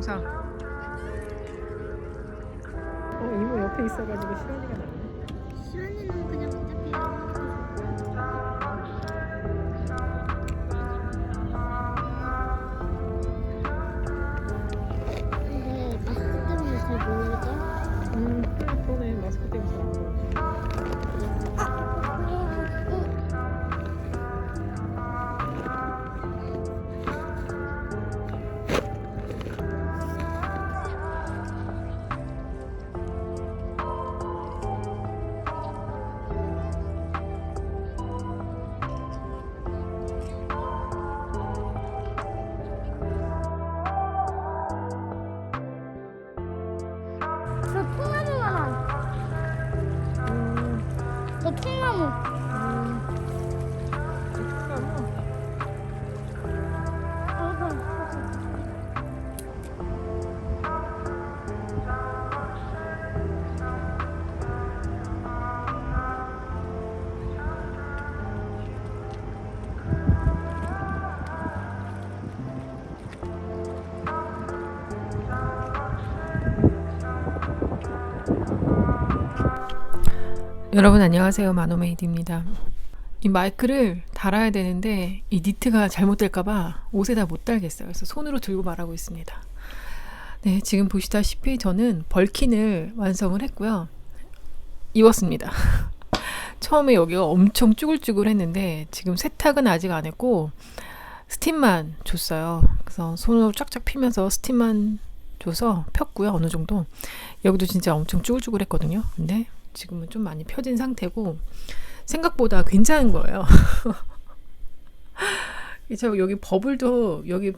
영상. 이모 옆에 있어가지고 시원이가 나네. 시원이는 그냥 어차피 근데 마스크 때문에 잘 모르겠다. 그러네. 마스크 때문에 잘 안 보여. 저 통나무가 나. 저 통나무. 여러분 안녕하세요. 마노메이드입니다. 이 마이크를 달아야 되는데 이 니트가 잘못될까봐 옷에다 못 달겠어요. 그래서 손으로 들고 말하고 있습니다. 네, 지금 보시다시피 저는 벌킨을 완성을 했고요. 입었습니다. 처음에 여기가 엄청 쭈글쭈글 했는데 지금 세탁은 아직 안 했고 스팀만 줬어요. 그래서 손으로 쫙쫙 피면서 스팀만 줘서 폈고요. 어느 정도. 여기도 진짜 엄청 쭈글쭈글 했거든요. 근데 지금은 좀 많이 펴진 상태고 생각보다 괜찮은 거예요. 저 여기 버블도 여기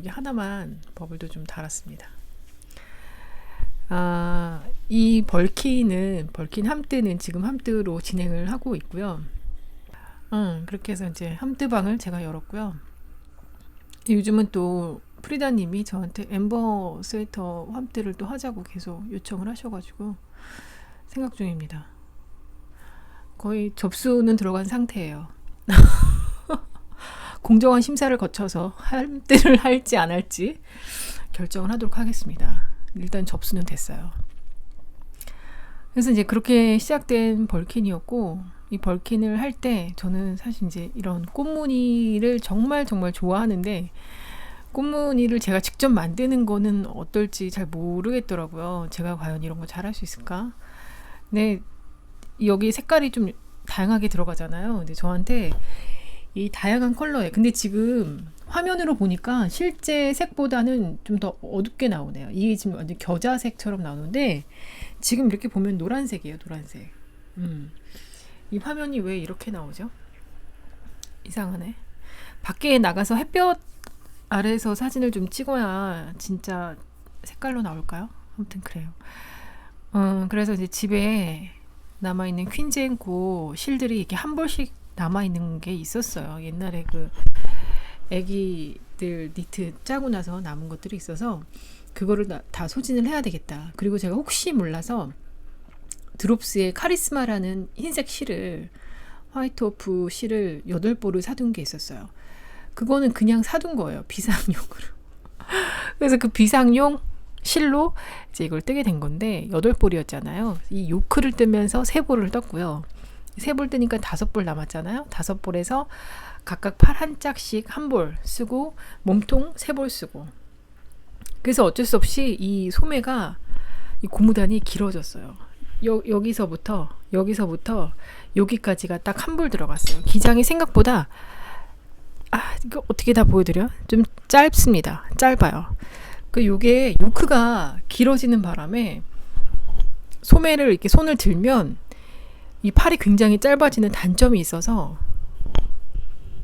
하나만 버블도 좀 달았습니다. 이 벌킨 함뜨는 지금 함뜨로 진행을 하고 있고요. 그렇게 해서 이제 함뜨방을 제가 열었고요. 요즘은 또 프리다님이 저한테 엠버 스웨터 함뜨를 또 하자고 계속 요청을 하셔가지고 생각 중입니다. 거의 접수는 들어간 상태예요. 공정한 심사를 거쳐서 함뜨를 할지 안 할지 결정을 하도록 하겠습니다. 일단 접수는 됐어요. 그래서 이제 그렇게 시작된 벌킨이었고, 이 벌킨을 할 때 저는 사실 이제 이런 꽃무늬를 정말 좋아하는데 꽃무늬를 제가 직접 만드는 거는 어떨지 잘 모르겠더라고요. 제가 과연 이런 거 잘할 수 있을까? 네, 여기 색깔이 좀 다양하게 들어가잖아요. 근데 저한테 이 다양한 컬러에, 근데 지금 화면으로 보니까 실제 색보다는 좀 더 어둡게 나오네요. 이게 지금 완전 겨자색처럼 나오는데 지금 이렇게 보면 노란색이에요. 노란색. 이 화면이 왜 이렇게 나오죠? 이상하네. 밖에 나가서 햇볕 아래에서 사진을 좀 찍어야 진짜 색깔로 나올까요? 아무튼 그래요. 그래서 이제 집에 남아있는 퀸즈앤코 실들이 이렇게 한 벌씩 남아있는 게 있었어요. 옛날에 그 애기들 니트 짜고 나서 남은 것들이 있어서 그거를 다 소진을 해야 되겠다. 그리고 제가 혹시 몰라서 드롭스의 카리스마라는 흰색 실을, 화이트 오프 실을 8볼을 사둔 게 있었어요. 그거는 그냥 사둔 거예요. 비상용으로. 그래서 그 비상용 실로 이제 이걸 뜨게 된 건데 8볼이었잖아요. 이 요크를 뜨면서 3볼을 떴고요. 3볼 뜨니까 5볼 남았잖아요. 5볼에서 각각 팔 한 짝씩 1볼 쓰고 몸통 3볼 쓰고, 그래서 어쩔 수 없이 이 소매가, 이 고무단이 길어졌어요. 여기서부터 여기까지가 딱 1볼 들어갔어요. 기장이 생각보다 이거 어떻게 다 보여드려? 좀 짧습니다. 짧아요. 요게 요크가 길어지는 바람에 소매를 이렇게 손을 들면 이 팔이 굉장히 짧아지는 단점이 있어서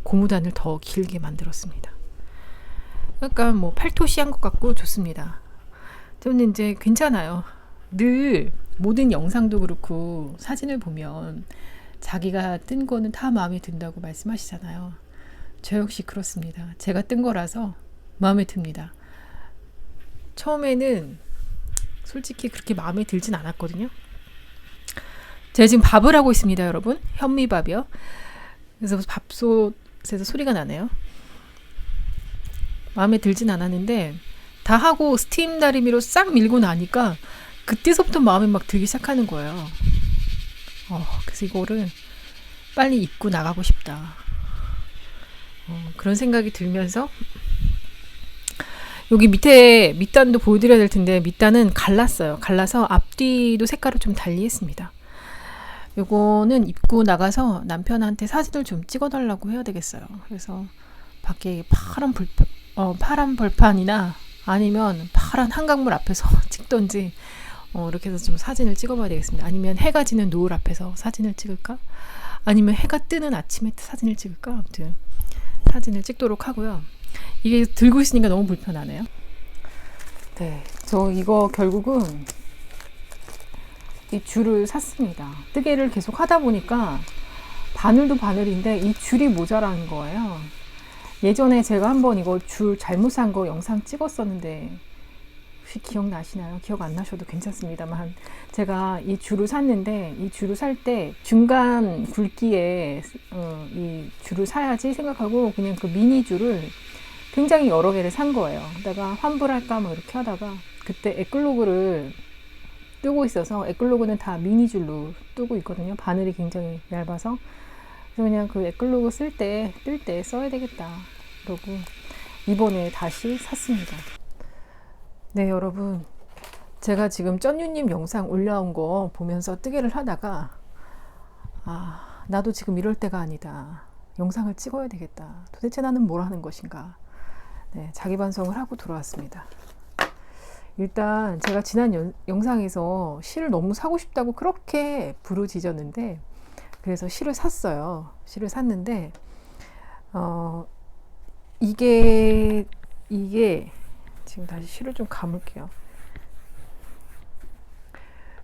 고무단을 더 길게 만들었습니다. 약간 뭐 팔토시한 것 같고 좋습니다. 저는 이제 괜찮아요. 늘 모든 영상도 그렇고 사진을 보면 자기가 뜬 거는 다 마음에 든다고 말씀하시잖아요. 저 역시 그렇습니다. 제가 뜬 거라서 마음에 듭니다. 처음에는 솔직히 그렇게 마음에 들진 않았거든요. 제가 지금 밥을 하고 있습니다, 여러분. 현미밥이요. 그래서 밥솥에서 소리가 나네요. 마음에 들진 않았는데 다 하고 스팀 다리미로 싹 밀고 나니까 그때서부터 마음이 막 들기 시작하는 거예요. 그래서 이거를 빨리 입고 나가고 싶다. 그런 생각이 들면서 여기 밑에 밑단도 보여드려야 될 텐데 밑단은 갈랐어요. 갈라서 앞뒤도 색깔을 좀 달리 했습니다. 요거는 입고 나가서 남편한테 사진을 좀 찍어달라고 해야 되겠어요. 그래서 밖에 파란 벌판이나 아니면 파란 한강물 앞에서 찍던지 이렇게 해서 좀 사진을 찍어봐야 되겠습니다. 아니면 해가 지는 노을 앞에서 사진을 찍을까? 아니면 해가 뜨는 아침에 사진을 찍을까? 아무튼 사진을 찍도록 하고요. 이게 들고 있으니까 너무 불편하네요. 네, 저 이거 결국은 이 줄을 샀습니다. 뜨개를 계속 하다 보니까 바늘도 바늘인데 이 줄이 모자라는 거예요. 예전에 제가 한번 이거 줄 잘못 산 거 영상 찍었었는데 혹시 기억나시나요? 기억 안 나셔도 괜찮습니다만 제가 이 줄을 샀는데 이 줄을 살 때 중간 굵기에 이 줄을 사야지 생각하고 그냥 그 미니 줄을 굉장히 여러 개를 산 거예요. 그러다가 환불할까 뭐 이렇게 하다가 그때 에클로그를 뜨고 있어서 에클로그는 다 미니 줄로 뜨고 있거든요. 바늘이 굉장히 얇아서. 그래서 그냥 그 에클로그 뜰 때 써야 되겠다. 그러고 이번에 다시 샀습니다. 네, 여러분. 제가 지금 쩐유님 영상 올라온 거 보면서 뜨개를 하다가 나도 지금 이럴 때가 아니다. 영상을 찍어야 되겠다. 도대체 나는 뭘 하는 것인가. 네, 자기 반성을 하고 돌아왔습니다. 일단 제가 지난 영상에서 실을 너무 사고 싶다고 그렇게 부르짖었는데 그래서 실을 샀어요. 실을 샀는데 이게 지금 다시 실을 좀 감을게요.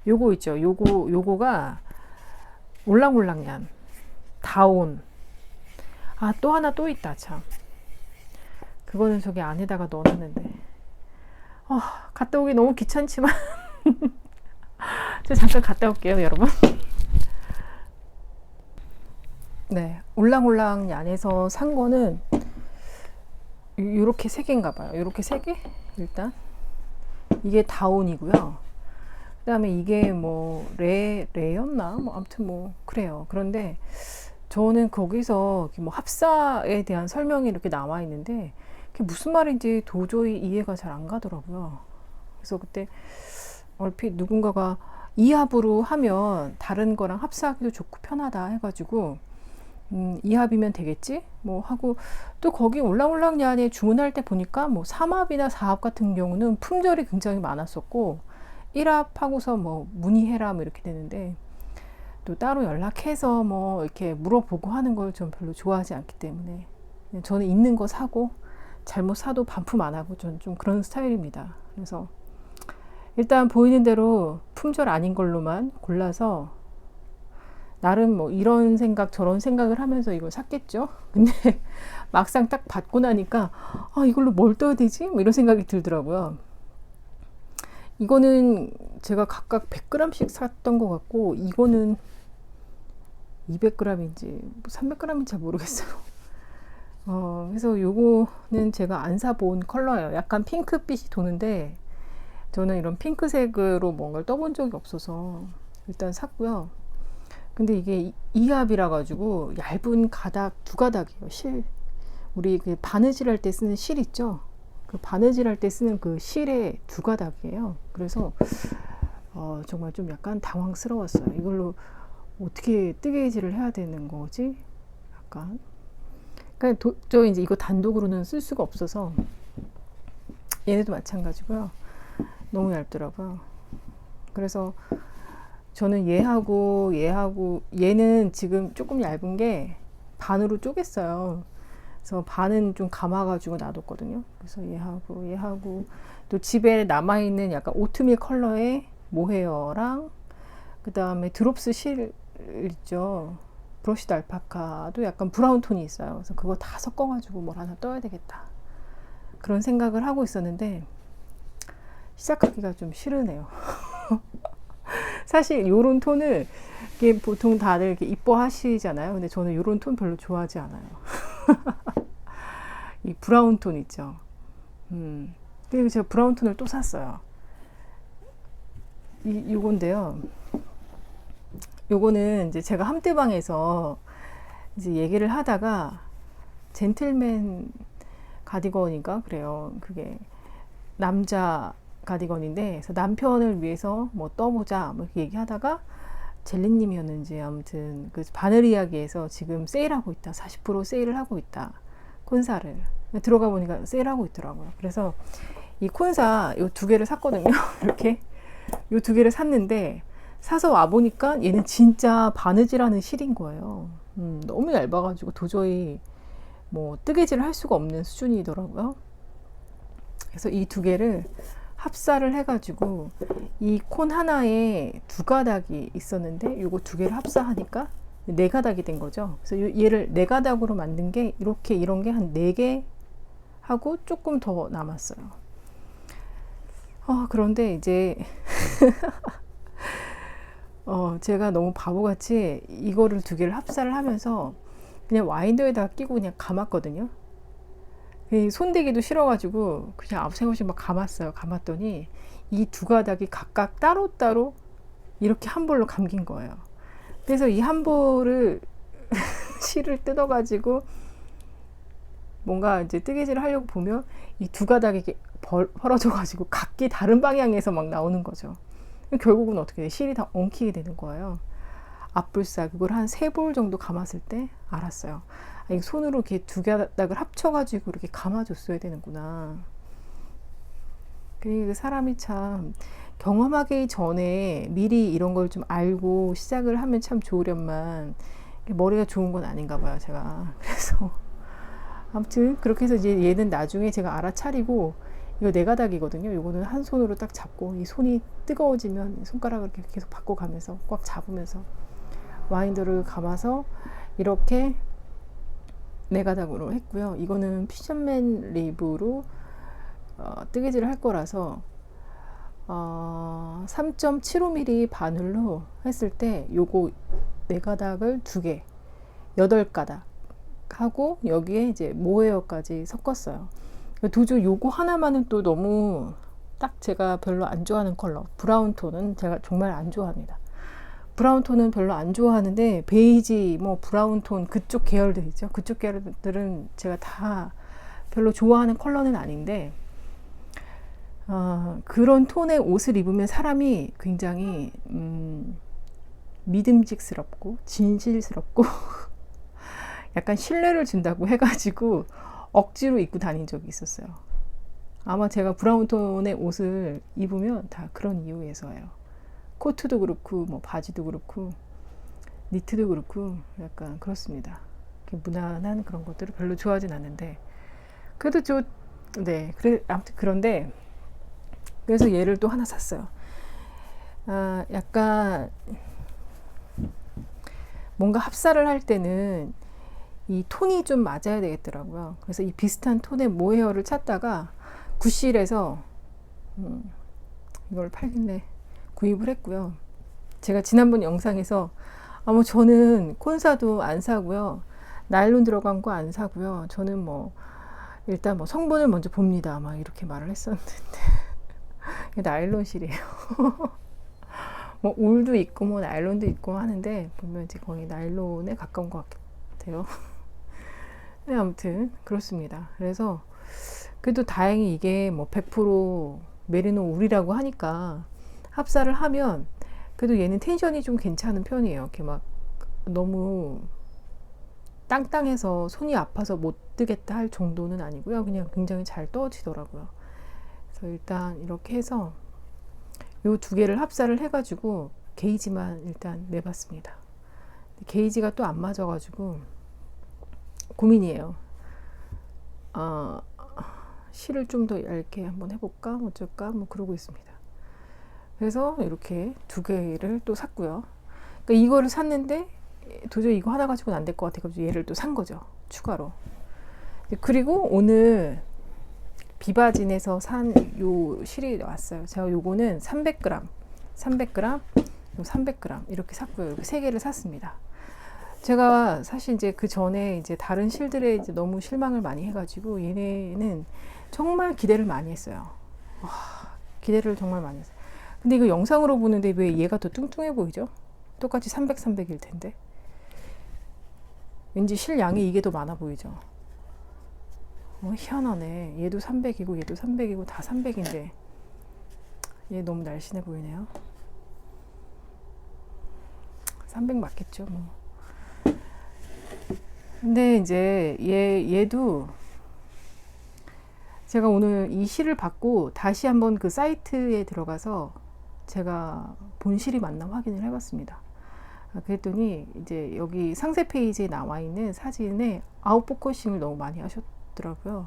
요거 있죠. 요거가 올랑올랑얀 다온. 또 하나 또 있다 참. 그거는 저기 안에다가 넣어놨는데 갔다 오기 너무 귀찮지만 제가 잠깐 갔다 올게요, 여러분. 네, 올랑올랑 얀에서 산 거는 요렇게 3개인가 봐요. 요렇게 3개? 일단 이게 다운이고요. 그 다음에 이게 뭐 레였나? 뭐 아무튼 뭐 그래요. 그런데 저는 거기서 뭐 합사에 대한 설명이 이렇게 나와 있는데 그게 무슨 말인지 도저히 이해가 잘 안 가더라고요. 그래서 그때 얼핏 누군가가 이합으로 하면 다른 거랑 합사하기도 좋고 편하다 해가지고 이합이면 되겠지? 뭐 하고 또 거기 올랑올랑 얀에 주문할 때 보니까 뭐 3합이나 4합 같은 경우는 품절이 굉장히 많았었고 1합 하고서 뭐 문의해라 뭐 이렇게 되는데 또 따로 연락해서 뭐 이렇게 물어보고 하는 걸 좀 별로 좋아하지 않기 때문에 저는 있는 거 사고 잘못 사도 반품 안 하고 좀 그런 스타일입니다. 그래서 일단 보이는 대로 품절 아닌 걸로만 골라서 나름 뭐 이런 생각 저런 생각을 하면서 이걸 샀겠죠. 근데 막상 딱 받고 나니까 이걸로 뭘 떠야 되지? 뭐 이런 생각이 들더라고요. 이거는 제가 각각 100g씩 샀던 것 같고 이거는 200g인지 300g인지 잘 모르겠어요. 그래서 요거는 제가 안 사본 컬러예요. 약간 핑크빛이 도는데 저는 이런 핑크색으로 뭔가를 떠본 적이 없어서 일단 샀고요. 근데 이게 2합이라 가지고 얇은 가닥 2가닥이에요. 실 우리 그 바느질 할 때 쓰는 실 있죠? 그 바느질 할 때 쓰는 그 실의 2가닥이에요. 그래서 정말 좀 약간 당황스러웠어요. 이걸로 어떻게 뜨개질을 해야 되는 거지? 약간 그러니까 저 이제 이거 단독으로는 쓸 수가 없어서 얘네도 마찬가지고요. 너무 얇더라고요. 그래서 저는 얘하고 얘는 지금 조금 얇은 게 반으로 쪼갰어요. 그래서 반은 좀 감아가지고 놔뒀거든요. 그래서 얘하고 또 집에 남아있는 약간 오트밀 컬러의 모헤어랑 그 다음에 드롭스 실 있죠. 브러쉬드 알파카도 약간 브라운 톤이 있어요. 그래서 그거 다 섞어가지고 뭘 하나 떠야 되겠다. 그런 생각을 하고 있었는데 시작하기가 좀 싫으네요. 사실 요런 톤을 이게 보통 다들 이렇게 이뻐하시잖아요. 근데 저는 요런 톤 별로 좋아하지 않아요. 이 브라운 톤 있죠. 그리고 제가 브라운톤을 또 샀어요. 요건데요. 요거는 이제 제가 함대방에서 이제 얘기를 하다가 젠틀맨 가디건인가 그래요. 그게 남자 가디건인데, 그래서 남편을 위해서 뭐 떠보자 뭐 이렇게 얘기하다가 젤리님이었는지 아무튼 그 바늘 이야기에서 지금 세일하고 있다. 40% 세일을 하고 있다. 콘사를 들어가 보니까 세일하고 있더라고요. 그래서 이 콘사 요 두 개를 샀거든요. 이렇게 요 두 개를 샀는데, 사서 와 보니까 얘는 진짜 바느질하는 실인 거예요. 너무 얇아가지고 도저히 뭐 뜨개질을 할 수가 없는 수준이더라고요. 그래서 이 두 개를 합사를 해가지고 이 콘 하나에 두 가닥이 있었는데 요거 두 개를 합사하니까 네 가닥이 된 거죠. 그래서 얘를 네 가닥으로 만든 게 이렇게 이런 게 한 네 개 하고 조금 더 남았어요. 그런데 이제 제가 너무 바보같이 이거를 두 개를 합사를 하면서 그냥 와인더에다가 끼고 그냥 감았거든요. 손대기도 싫어가지고 그냥 아무 생각 없이 막 감았어요. 감았더니 이 두 가닥이 각각 따로따로 이렇게 한 볼로 감긴 거예요. 그래서 이 한 볼을 실을 뜯어가지고 뭔가 이제 뜨개질을 하려고 보면 이 두 가닥이 이렇게 벌어져가지고 각기 다른 방향에서 막 나오는 거죠. 결국은 어떻게 돼? 실이 다 엉키게 되는 거예요. 앞불사 그걸 한 3볼 정도 감았을 때 알았어요. 이 손으로 이렇게 두 가닥을 합쳐가지고 이렇게 감아줬어야 되는구나. 그 사람이 참 경험하기 전에 미리 이런 걸 좀 알고 시작을 하면 참 좋으련만 머리가 좋은 건 아닌가 봐요, 제가. 그래서 아무튼 그렇게 해서 이제 얘는 나중에 제가 알아차리고, 이거 네 가닥이거든요. 이거는 한 손으로 딱 잡고 이 손이 뜨거워지면 손가락을 이렇게 계속 바꿔가면서 꽉 잡으면서 와인더를 감아서 이렇게 네 가닥으로 했고요. 이거는 피셔맨 립으로 뜨개질을 할 거라서 3.75mm 바늘로 했을 때 요거 네 가닥을 두 개, 8가닥 하고 여기에 이제 모헤어까지 섞었어요. 도저히 요거 하나만은 또 너무 딱 제가 별로 안 좋아하는 컬러, 브라운 톤은 제가 정말 안 좋아합니다. 브라운 톤은 별로 안 좋아하는데 베이지, 뭐 브라운 톤 그쪽 계열들 있죠. 그쪽 계열들은 제가 다 별로 좋아하는 컬러는 아닌데, 그런 톤의 옷을 입으면 사람이 굉장히 믿음직스럽고 진실스럽고 약간 신뢰를 준다고 해가지고 억지로 입고 다닌 적이 있었어요. 아마 제가 브라운 톤의 옷을 입으면 다 그런 이유에서예요. 코트도 그렇고 뭐 바지도 그렇고 니트도 그렇고 약간 그렇습니다. 무난한 그런 것들을 별로 좋아하진 않는데, 그래도 그래 아무튼 그런데 그래서 얘를 또 하나 샀어요. 약간 뭔가 합사를 할 때는 이 톤이 좀 맞아야 되겠더라고요. 그래서 이 비슷한 톤의 모헤어를 찾다가 구실에서 이걸 팔길래 구입을 했고요. 제가 지난번 영상에서 뭐 저는 콘사도 안 사고요, 나일론 들어간 거 안 사고요, 저는 뭐 일단 뭐 성분을 먼저 봅니다 막 이렇게 말을 했었는데 나일론 실이에요. 뭐 울도 있고 뭐 나일론도 있고 하는데 보면 이제 거의 나일론에 가까운 것 같아요. 네, 아무튼 그렇습니다. 그래서 그래도 다행히 이게 뭐 100% 메리노 울이라고 하니까 합사를 하면 그래도 얘는 텐션이 좀 괜찮은 편이에요. 이렇게 막 너무 땅땅해서 손이 아파서 못 뜨겠다 할 정도는 아니고요. 그냥 굉장히 잘 떠지더라고요. 그래서 일단 이렇게 해서 요 두 개를 합사를 해가지고 게이지만 일단 내봤습니다. 게이지가 또 안 맞아가지고 고민이에요. 실을 좀 더 얇게 한번 해볼까 어쩔까 뭐 그러고 있습니다. 그래서 이렇게 두 개를 또 샀고요. 그러니까 이거를 샀는데 도저히 이거 하나 가지고는 안 될 것 같아서 얘를 또 산 거죠, 추가로. 그리고 오늘 비바진에서 산 요 실이 왔어요. 제가 요거는 300g, 300g 이렇게 샀고요. 이렇게 세 개를 샀습니다. 제가 사실 이제 그 전에 이제 다른 실들에 이제 너무 실망을 많이 해가지고 얘네는 정말 기대를 많이 했어요. 기대를 정말 많이 했어요. 근데 이거 영상으로 보는데 왜 얘가 더 뚱뚱해 보이죠? 똑같이 300, 300일 텐데. 왠지 실량이 이게 더 많아 보이죠? 희한하네. 얘도 300이고 얘도 300이고 다 300인데 얘 너무 날씬해 보이네요. 300 맞겠죠 뭐. 근데 이제 얘도 제가 오늘 이 실을 받고 다시 한번 그 사이트에 들어가서 제가 본 실이 맞나 확인을 해봤습니다. 그랬더니 이제 여기 상세 페이지에 나와 있는 사진에 아웃포커싱을 너무 많이 하셨더라고요.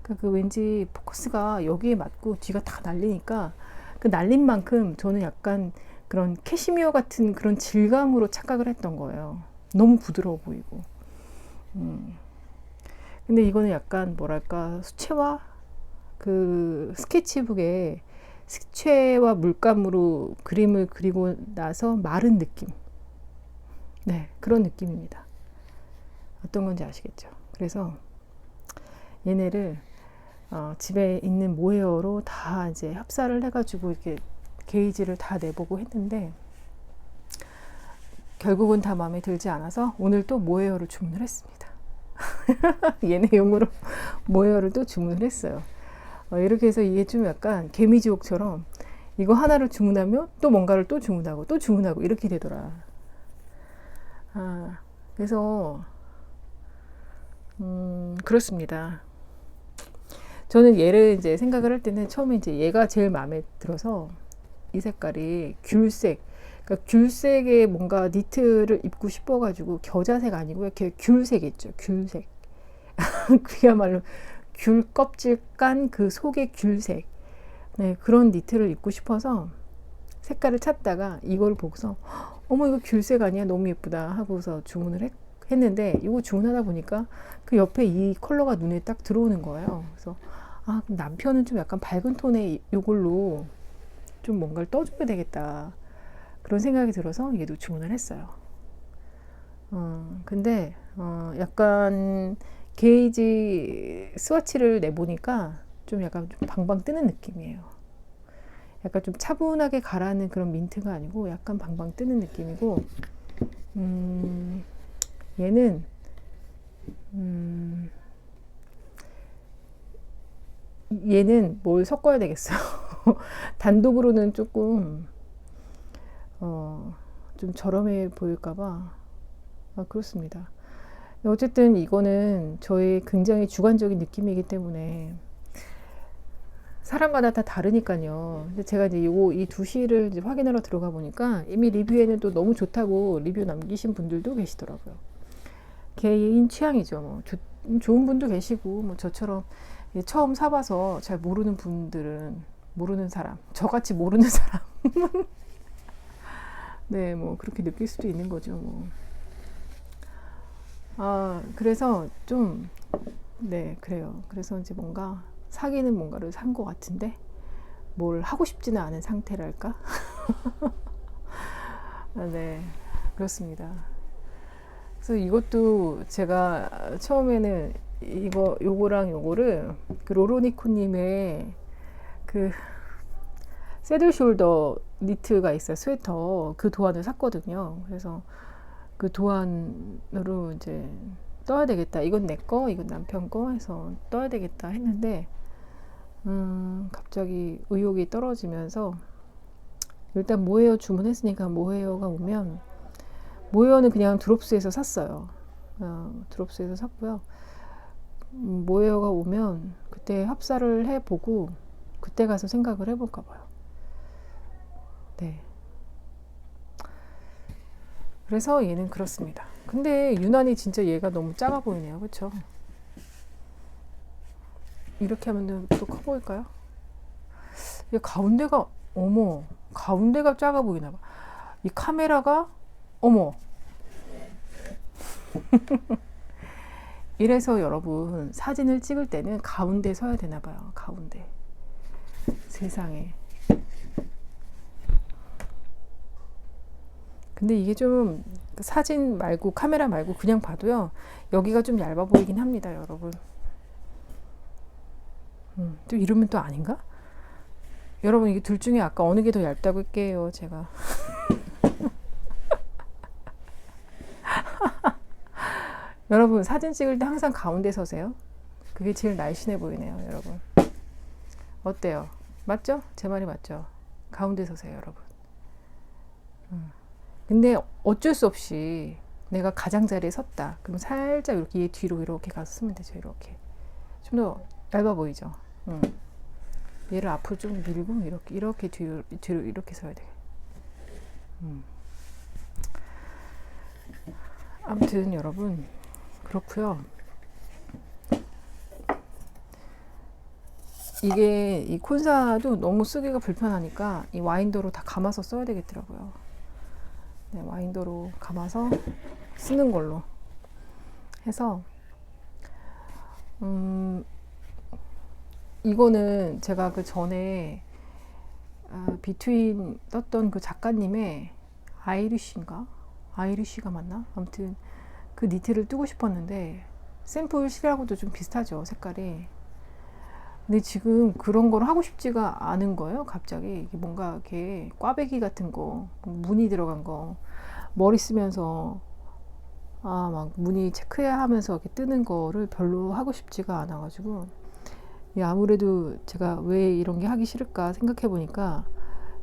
그 왠지 포커스가 여기에 맞고 뒤가 다 날리니까 그 날린 만큼 저는 약간 그런 캐시미어 같은 그런 질감으로 착각을 했던 거예요. 너무 부드러워 보이고. 근데 이거는 약간 뭐랄까 수채화 그 스케치북에 색채와 물감으로 그림을 그리고 나서 마른 느낌. 네, 그런 느낌입니다. 어떤 건지 아시겠죠? 그래서 얘네를 집에 있는 모헤어로 다 이제 합사를 해가지고 이렇게 게이지를 다 내보고 했는데 결국은 다 마음에 들지 않아서 오늘 또 모헤어를 주문을 했습니다. 얘네용으로 모헤어를 또 주문을 했어요. 이렇게 해서 이게 좀 약간 개미지옥처럼 이거 하나를 주문하면 또 뭔가를 또 주문하고 이렇게 되더라. 그래서 그렇습니다. 저는 얘를 이제 생각을 할 때는 처음에 이제 얘가 제일 마음에 들어서 이 색깔이 귤색, 그러니까 귤색의 뭔가 니트를 입고 싶어가지고 겨자색 아니고 이렇게 귤색 있죠, 귤색. 그야말로 귤 껍질 깐 그 속의 귤색. 네, 그런 니트를 입고 싶어서 색깔을 찾다가 이걸 보고서 어머 이거 귤색 아니야? 너무 예쁘다 하고서 주문을 했는데 이거 주문하다 보니까 그 옆에 이 컬러가 눈에 딱 들어오는 거예요. 그래서 남편은 좀 약간 밝은 톤의 이걸로 좀 뭔가를 떠줘야 되겠다 그런 생각이 들어서 얘도 주문을 했어요. 근데 약간 게이지 스와치를 내보니까 좀 약간 좀 방방 뜨는 느낌이에요. 약간 좀 차분하게 가라앉는 그런 민트가 아니고 약간 방방 뜨는 느낌이고, 얘는 얘는 뭘 섞어야 되겠어요. 단독으로는 조금 좀 저렴해 보일까봐 그렇습니다. 어쨌든 이거는 저의 굉장히 주관적인 느낌이기 때문에 사람마다 다 다르니까요. 근데 제가 이제 이 두 시를 이제 확인하러 들어가 보니까 이미 리뷰에는 또 너무 좋다고 리뷰 남기신 분들도 계시더라고요. 개인 취향이죠. 뭐 좋은 분도 계시고 뭐 저처럼 처음 사봐서 잘 모르는 분들은 모르는 사람, 저같이 모르는 사람 네, 뭐 그렇게 느낄 수도 있는 거죠. 뭐. 그래서 좀 네, 그래요. 그래서 이제 뭔가 사기는 뭔가를 산 것 같은데 뭘 하고 싶지는 않은 상태랄까? 네, 그렇습니다. 그래서 이것도 제가 처음에는 요거랑 요거를 그 로로니코님의 그 새들 숄더 니트가 있어요. 스웨터 그 도안을 샀거든요. 그래서 그 도안으로 이제 떠야 되겠다. 이건 내 거, 이건 남편 거 해서 떠야 되겠다 했는데 갑자기 의욕이 떨어지면서 일단 모헤어 주문했으니까 모헤어가 오면 모헤어는 그냥 드롭스에서 샀어요. 드롭스에서 샀고요. 모헤어가 오면 그때 합사를 해보고 그때 가서 생각을 해볼까 봐요. 네. 그래서 얘는 그렇습니다. 근데 유난히 진짜 얘가 너무 작아 보이네요. 그쵸? 이렇게 하면 또 커 보일까요? 얘 가운데가 어머 가운데가 작아 보이나 봐. 이 카메라가 어머 이래서 여러분 사진을 찍을 때는 가운데 서야 되나 봐요. 가운데. 세상에. 근데 이게 좀 사진 말고 카메라 말고 그냥 봐도요. 여기가 좀 얇아 보이긴 합니다. 여러분. 또 이러면 또 아닌가? 여러분 이게 둘 중에 아까 어느 게 더 얇다고 할게요 제가. 여러분 사진 찍을 때 항상 가운데 서세요. 그게 제일 날씬해 보이네요 여러분. 어때요? 맞죠? 제 말이 맞죠? 가운데 서세요 여러분. 근데 어쩔 수 없이 내가 가장자리에 섰다 그럼 살짝 이렇게 얘 뒤로 이렇게 가서 쓰면 되죠. 이렇게 좀 더 얇아 보이죠. 얘를 앞으로 좀 밀고 이렇게 뒤로 이렇게 서야 돼. 아무튼 여러분 그렇고요. 이게 이 콘사도 너무 쓰기가 불편하니까 이 와인더로 다 감아서 써야 되겠더라고요. 네, 와인더로 감아서 쓰는 걸로 해서 이거는 제가 그 전에 비트윈 떴던 그 작가님의 아이리쉬가 맞나? 아무튼 그 니트를 뜨고 싶었는데 샘플 실하고도 좀 비슷하죠 색깔이. 근데 지금 그런 걸 하고 싶지가 않은 거예요. 갑자기 이게 뭔가 이렇게 꽈배기 같은 거 무늬 들어간 거 머리 쓰면서 막 무늬 체크해야 하면서 이렇게 뜨는 거를 별로 하고 싶지가 않아 가지고 아무래도 제가 왜 이런 게 하기 싫을까 생각해 보니까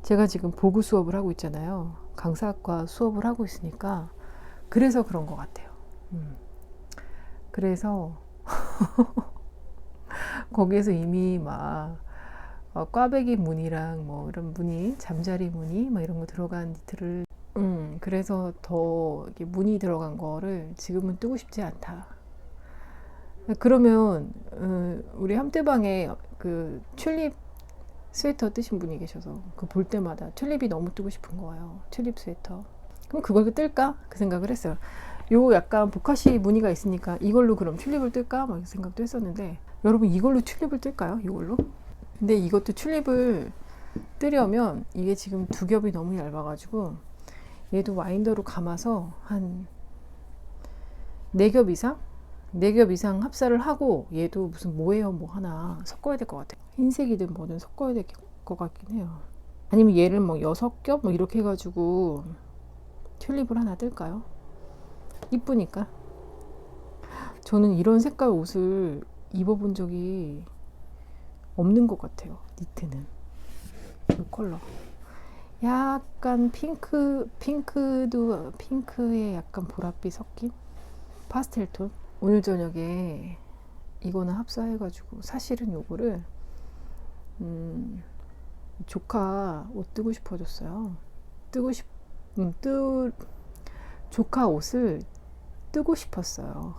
제가 지금 보고 수업을 하고 있잖아요. 강사학과 수업을 하고 있으니까 그래서 그런 것 같아요. 그래서 거기에서 이미 막 꽈배기 무늬랑 뭐 이런 무늬, 잠자리 무늬 막 이런 거 들어간 니트를 그래서 더 이렇게 무늬 들어간 거를 지금은 뜨고 싶지 않다. 그러면 우리 함뜨방에 그 튤립 스웨터 뜨신 분이 계셔서 그 볼 때마다 튤립이 너무 뜨고 싶은 거예요. 튤립 스웨터. 그럼 그걸 뜰까? 그 생각을 했어요. 요 약간 보카시 무늬가 있으니까 이걸로 그럼 튤립을 뜰까? 막 생각도 했었는데 여러분 이걸로 튤립을 뜰까요? 이걸로? 근데 이것도 튤립을 뜨려면 이게 지금 두 겹이 너무 얇아가지고 얘도 와인더로 감아서 한 4겹 이상? 4겹 이상 합사를 하고 얘도 무슨 모헤어 뭐 하나 섞어야 될 것 같아요. 흰색이든 뭐든 섞어야 될 것 같긴 해요. 아니면 얘를 뭐 6겹 뭐 이렇게 해가지고 튤립을 하나 뜰까요? 이쁘니까. 저는 이런 색깔 옷을 입어본 적이 없는 것 같아요. 니트는 이 컬러 약간 핑크도 핑크에 약간 보랏빛 섞인 파스텔 톤. 오늘 저녁에 이거는 합사해가지고 사실은 요거를 조카 옷 뜨고 싶어졌어요. 조카 옷을 뜨고 싶었어요.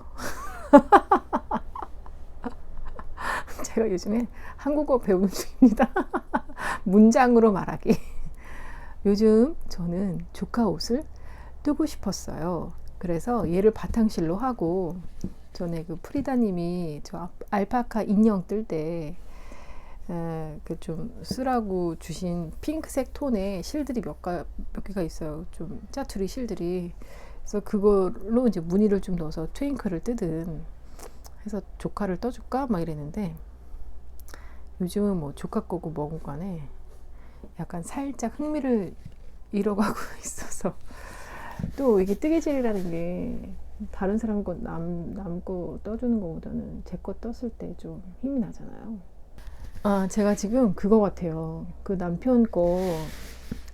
제가 요즘에 한국어 배우는 중입니다. 문장으로 말하기. 요즘 저는 조카 옷을 뜨고 싶었어요. 그래서 얘를 바탕실로 하고 전에 그 프리다님이 저 알파카 인형 뜰 때 그 좀 쓰라고 주신 핑크색 톤의 실들이 몇 개가 있어요. 좀 짜투리 실들이. 그래서 그걸로 이제 무늬를 좀 넣어서 트윙클을 뜨든 해서 조카를 떠줄까 막 이랬는데 요즘은 뭐 조카 거고 뭐고 간에 약간 살짝 흥미를 잃어가고 있어서 또 이게 뜨개질이라는 게 다른 사람 거 남 거 떠주는 것보다는 제 거 떴을 때 좀 힘이 나잖아요. 제가 지금 그거 같아요. 그 남편 거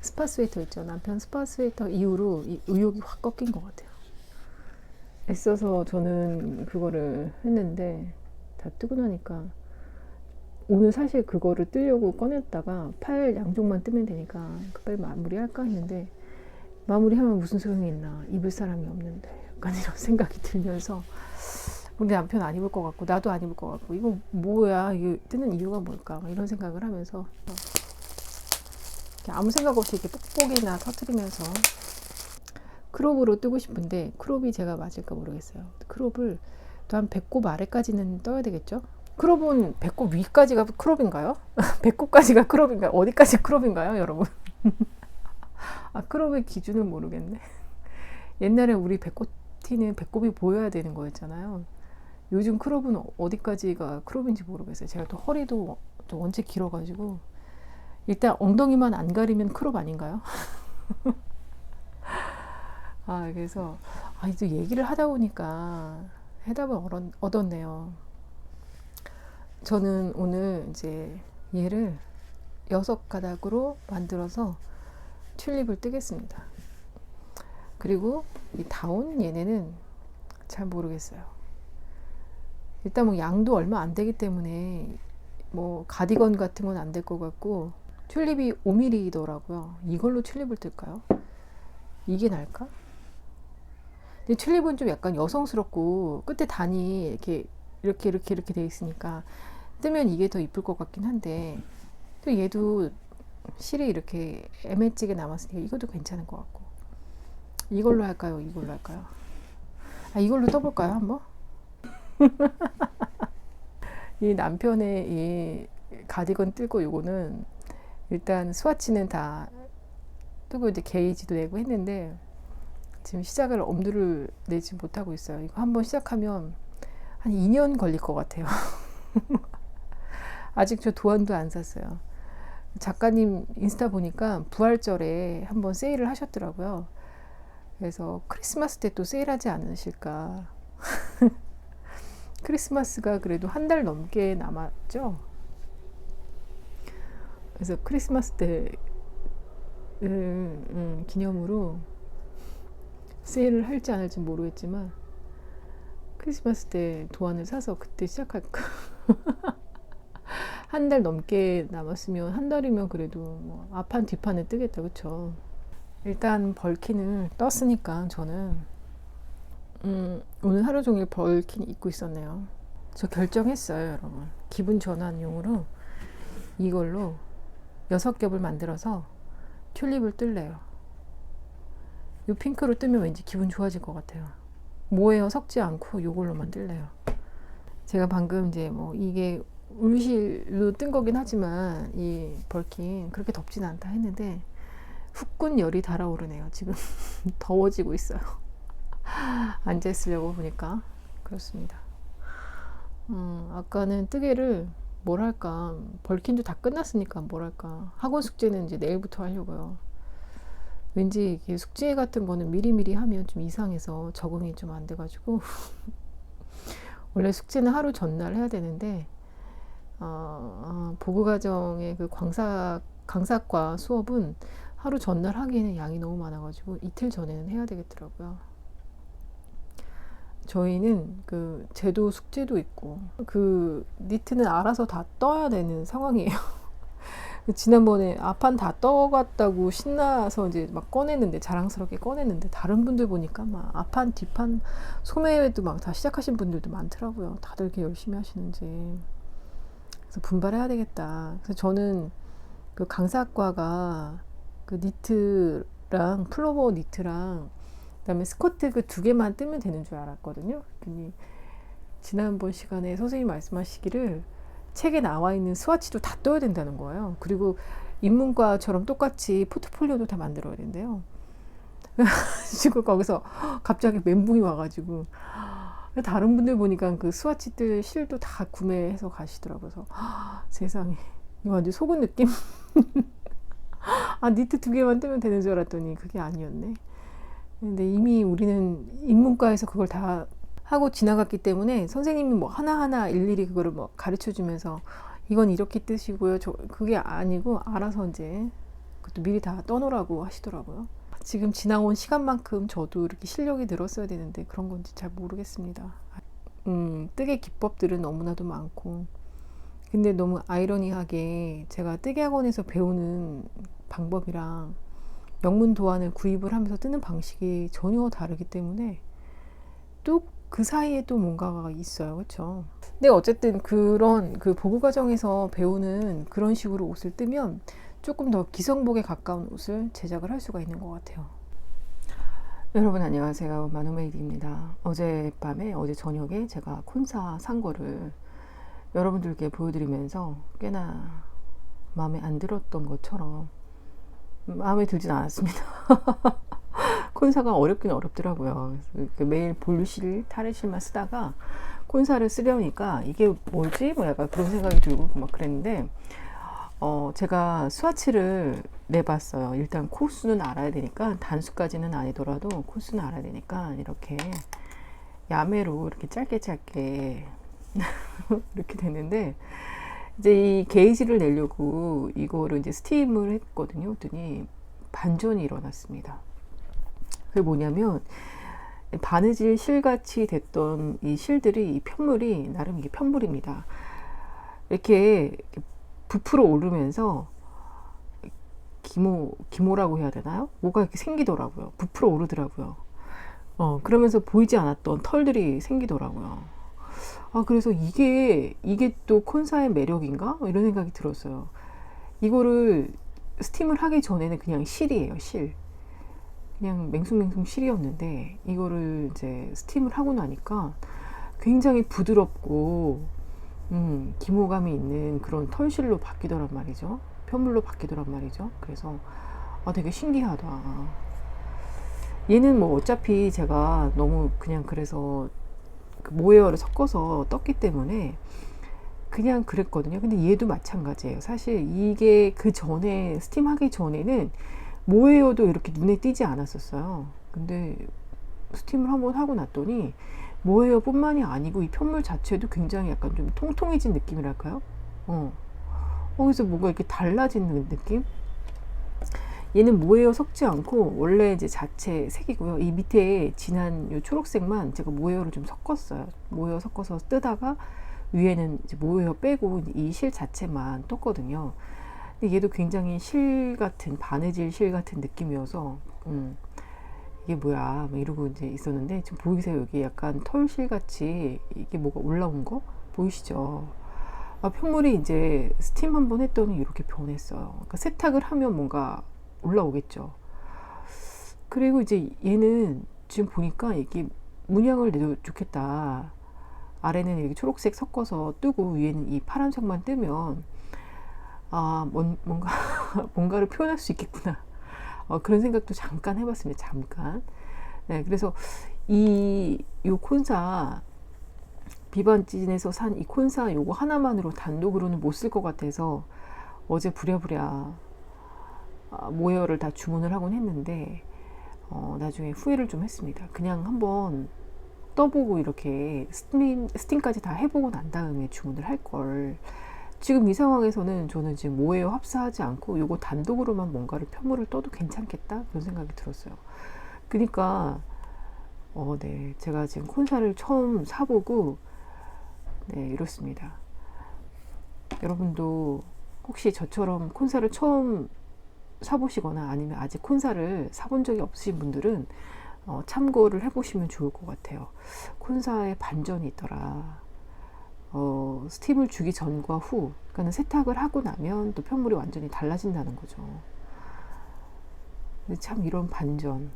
스파 스웨터 있죠. 남편 스파 스웨터 이후로 이 의욕이 확 꺾인 것 같아요. 애써서 저는 그거를 했는데 다 뜨고 나니까 오늘 사실 그거를 뜨려고 꺼냈다가 팔 양쪽만 뜨면 되니까 빨리 마무리할까 했는데 마무리하면 무슨 소용이 있나, 입을 사람이 없는데, 약간 이런 생각이 들면서 우리 남편 안 입을 것 같고 나도 안 입을 것 같고 이거 뭐야, 이게 뜨는 이유가 뭘까 이런 생각을 하면서 아무 생각 없이 이렇게 뽁뽁이나 터트리면서 크롭으로 뜨고 싶은데 크롭이 제가 맞을까 모르겠어요. 크롭을 또 한 배꼽 아래까지는 떠야 되겠죠? 크롭은 배꼽 위까지가 크롭인가요? 배꼽까지가 크롭인가요? 어디까지 크롭인가요, 여러분? 크롭의 기준은 모르겠네. 옛날에 우리 배꼽티는 배꼽이 보여야 되는 거였잖아요. 요즘 크롭은 어디까지가 크롭인지 모르겠어요. 제가 또 허리도 또 원체 길어가지고 일단 엉덩이만 안 가리면 크롭 아닌가요? 그래서 이제 얘기를 하다 보니까 해답을 얻었네요. 저는 오늘 이제 얘를 6가닥으로 만들어서 튤립을 뜨겠습니다. 그리고 이 다운 얘네는 잘 모르겠어요. 일단 뭐 양도 얼마 안 되기 때문에 뭐 가디건 같은 건 안 될 것 같고, 튤립이 5mm더라고요. 이걸로 튤립을 뜰까요? 이게 나을까? 근데 튤립은 좀 약간 여성스럽고 끝에 단이 이렇게 돼 있으니까 뜨면 이게 더 이쁠 것 같긴 한데, 또 얘도 실이 이렇게 애매찌게 남았으니까 이것도 괜찮은 것 같고, 이걸로 할까요? 이걸로 할까요? 이걸로 떠볼까요? 한번? 이 남편의 이 가디건 뜰고, 요거는 일단 스와치는 다 뜨고 이제 게이지도 내고 했는데 지금 시작을 엄두를 내지 못하고 있어요. 이거 한번 시작하면 한 2년 걸릴 것 같아요. 아직 저 도안도 안 샀어요. 작가님 인스타 보니까 부활절에 한번 세일을 하셨더라고요. 그래서 크리스마스 때 또 세일하지 않으실까. 크리스마스가 그래도 한 달 넘게 남았죠. 그래서 크리스마스 때 기념으로 세일을 할지 안 할지 모르겠지만 크리스마스 때 도안을 사서 그때 시작할까. 한 달 넘게 남았으면, 한 달이면 그래도 뭐 앞판 뒷판에 뜨겠다, 그쵸? 일단 벌킨을 떴으니까 저는 오늘 하루 종일 벌킨 입고 있었네요. 저 결정했어요, 여러분. 기분 전환용으로 이걸로 6겹을 만들어서 튤립을 뜰래요. 이 핑크로 뜨면 왠지 기분 좋아질 것 같아요. 모에어 섞지 않고 이걸로만 뜰래요. 제가 방금 이제 뭐 이게 울실로 뜬 거긴 하지만 이 벌킨 그렇게 덥진 않다 했는데 후끈 열이 달아오르네요. 지금 더워지고 있어요. 앉아 있으려고 보니까 그렇습니다. 아까는 뜨개를 뭐랄까, 벌킨도 다 끝났으니까 뭐랄까, 학원 숙제는 이제 내일부터 하려고요. 왠지 이게 숙제 같은 거는 미리미리 하면 좀 이상해서 적응이 좀 안 돼가지고 원래 숙제는 하루 전날 해야 되는데 보고과정의 그 강사과 수업은 하루 전날 하기에는 양이 너무 많아가지고 이틀 전에는 해야 되겠더라고요. 저희는 그 제도 숙제도 있고 그 니트는 알아서 다 떠야 되는 상황이에요. 지난번에 앞판 다 떠갔다고 신나서 이제 막 꺼냈는데, 자랑스럽게 꺼냈는데 다른 분들 보니까 막 앞판 뒷판 소매도 막 다 시작하신 분들도 많더라고요. 다들 이렇게 열심히 하시는지. 그래서 분발해야 되겠다. 그래서 저는 그 강사과가 그 니트랑 플로버 니트랑 그다음에 스커트 그 2개만 뜨면 되는 줄 알았거든요. 그랬더니 지난번 시간에 선생님 말씀하시기를 책에 나와 있는 스와치도 다 떠야 된다는 거예요. 그리고 인문과처럼 똑같이 포트폴리오도 다 만들어야 된대요. 지금 거기서 갑자기 멘붕이 와가지고 다른 분들 보니까 그 스와치 뜰 실도 다 구매해서 가시더라고요. 그래서 세상에, 이거 완전 속은 느낌? 니트 2개만 뜨면 되는 줄 알았더니 그게 아니었네. 근데 이미 우리는 인문과에서 그걸 다 하고 지나갔기 때문에 선생님이 뭐 하나하나 일일이 그거를 뭐 가르쳐 주면서 이건 이렇게 뜨시고요. 그게 아니고 알아서 이제 그것도 미리 다 떠놓으라고 하시더라고요. 지금 지나온 시간만큼 저도 이렇게 실력이 늘었어야 되는데 그런 건지 잘 모르겠습니다. 뜨개 기법들은 너무나도 많고, 근데 너무 아이러니하게 제가 뜨개 학원에서 배우는 방법이랑 명문 도안을 구입을 하면서 뜨는 방식이 전혀 다르기 때문에 또 그 사이에 또 뭔가가 있어요. 그렇죠? 근데 어쨌든 그런 그 보고 과정에서 배우는 그런 식으로 옷을 뜨면 조금 더 기성복에 가까운 옷을 제작을 할 수가 있는 것 같아요. 여러분 안녕하세요. 마누메이드입니다. 어제 저녁에 제가 콘사 산 거를 여러분들께 보여드리면서 꽤나 마음에 안 들었던 것처럼 마음에 들진 않았습니다. 콘사가 어렵긴 어렵더라고요. 매일 볼실, 타르실만 쓰다가 콘사를 쓰려니까 이게 뭐지? 뭐 약간 그런 생각이 들고 막 그랬는데, 제가 스와치를 내봤어요. 일단 코수는 알아야 되니까, 단수까지는 아니더라도 코수는 알아야 되니까 이렇게 야매로 이렇게 짧게 짧게 이렇게 됐는데, 이제 이 게이지를 내려고 이거를 이제 스팀을 했거든요. 그랬더니 반전이 일어났습니다. 그게 뭐냐면, 바느질 실같이 됐던 이 실들이, 이 편물이 나름 이게 편물입니다. 이렇게 부풀어 오르면서 기모라고 해야 되나요? 뭐가 이렇게 생기더라고요. 부풀어 오르더라고요. 그러면서 보이지 않았던 털들이 생기더라고요. 그래서 이게 또 콘사의 매력인가? 이런 생각이 들었어요. 이거를 스팀을 하기 전에는 그냥 실이에요, 실. 그냥 맹숭맹숭 실이었는데, 이거를 이제 스팀을 하고 나니까 굉장히 부드럽고, 기모감이 있는 그런 털실로 바뀌더란 말이죠. 편물로 바뀌더란 말이죠. 그래서, 되게 신기하다. 얘는 뭐 어차피 제가 너무 그냥 그래서 그 모헤어를 섞어서 떴기 때문에 그냥 그랬거든요. 근데 얘도 마찬가지예요. 사실 이게 그 전에, 스팀하기 전에는 모헤어도 이렇게 눈에 띄지 않았었어요. 근데 스팀을 한번 하고 났더니 모헤어 뿐만이 아니고 이 편물 자체도 굉장히 약간 좀 통통해진 느낌이랄까요? 그래서 뭔가 이렇게 달라지는 느낌? 얘는 모헤어 섞지 않고 원래 이제 자체 색이고요. 이 밑에 진한 요 초록색만 제가 모헤어를 좀 섞었어요. 모헤어 섞어서 뜨다가 위에는 이제 모헤어 빼고 이 실 자체만 떴거든요. 근데 얘도 굉장히 실 같은, 바느질 실 같은 느낌이어서 이게 뭐야 막 이러고 이제 있었는데, 지금 보이세요? 여기 약간 털실 같이 이게 뭐가 올라온 거 보이시죠? 편물이 이제 스팀 한번 했더니 이렇게 변했어요. 그러니까 세탁을 하면 뭔가 올라오겠죠. 그리고 이제 얘는 지금 보니까 이게 문양을 내도 좋겠다. 아래는 이렇게 초록색 섞어서 뜨고 위에는 이 파란색만 뜨면 뭔가 뭔가를 표현할 수 있겠구나. 그런 생각도 잠깐 해봤습니다. 잠깐. 네, 그래서 요 콘사 비반진에서 산 이 콘사 요거 하나만으로 단독으로는 못 쓸 것 같아서 어제 부랴부랴 모헤어를 다 주문을 하곤 했는데, 나중에 후회를 좀 했습니다. 그냥 한번 떠보고 이렇게 스팀까지 다 해보고 난 다음에 주문을 할 걸. 지금 이 상황에서는 저는 지금 모헤어 합사하지 않고 요거 단독으로만 뭔가를 편물을 떠도 괜찮겠다 그런 생각이 들었어요. 그러니까 네, 제가 지금 콘사를 처음 사보고 네, 이렇습니다. 여러분도 혹시 저처럼 콘사를 처음 사보시거나 아니면 아직 콘사를 사본 적이 없으신 분들은 참고를 해보시면 좋을 것 같아요. 콘사에 반전이 있더라. 스팀을 주기 전과 후, 그러니까 세탁을 하고 나면 또 편물이 완전히 달라진다는 거죠. 근데 참 이런 반전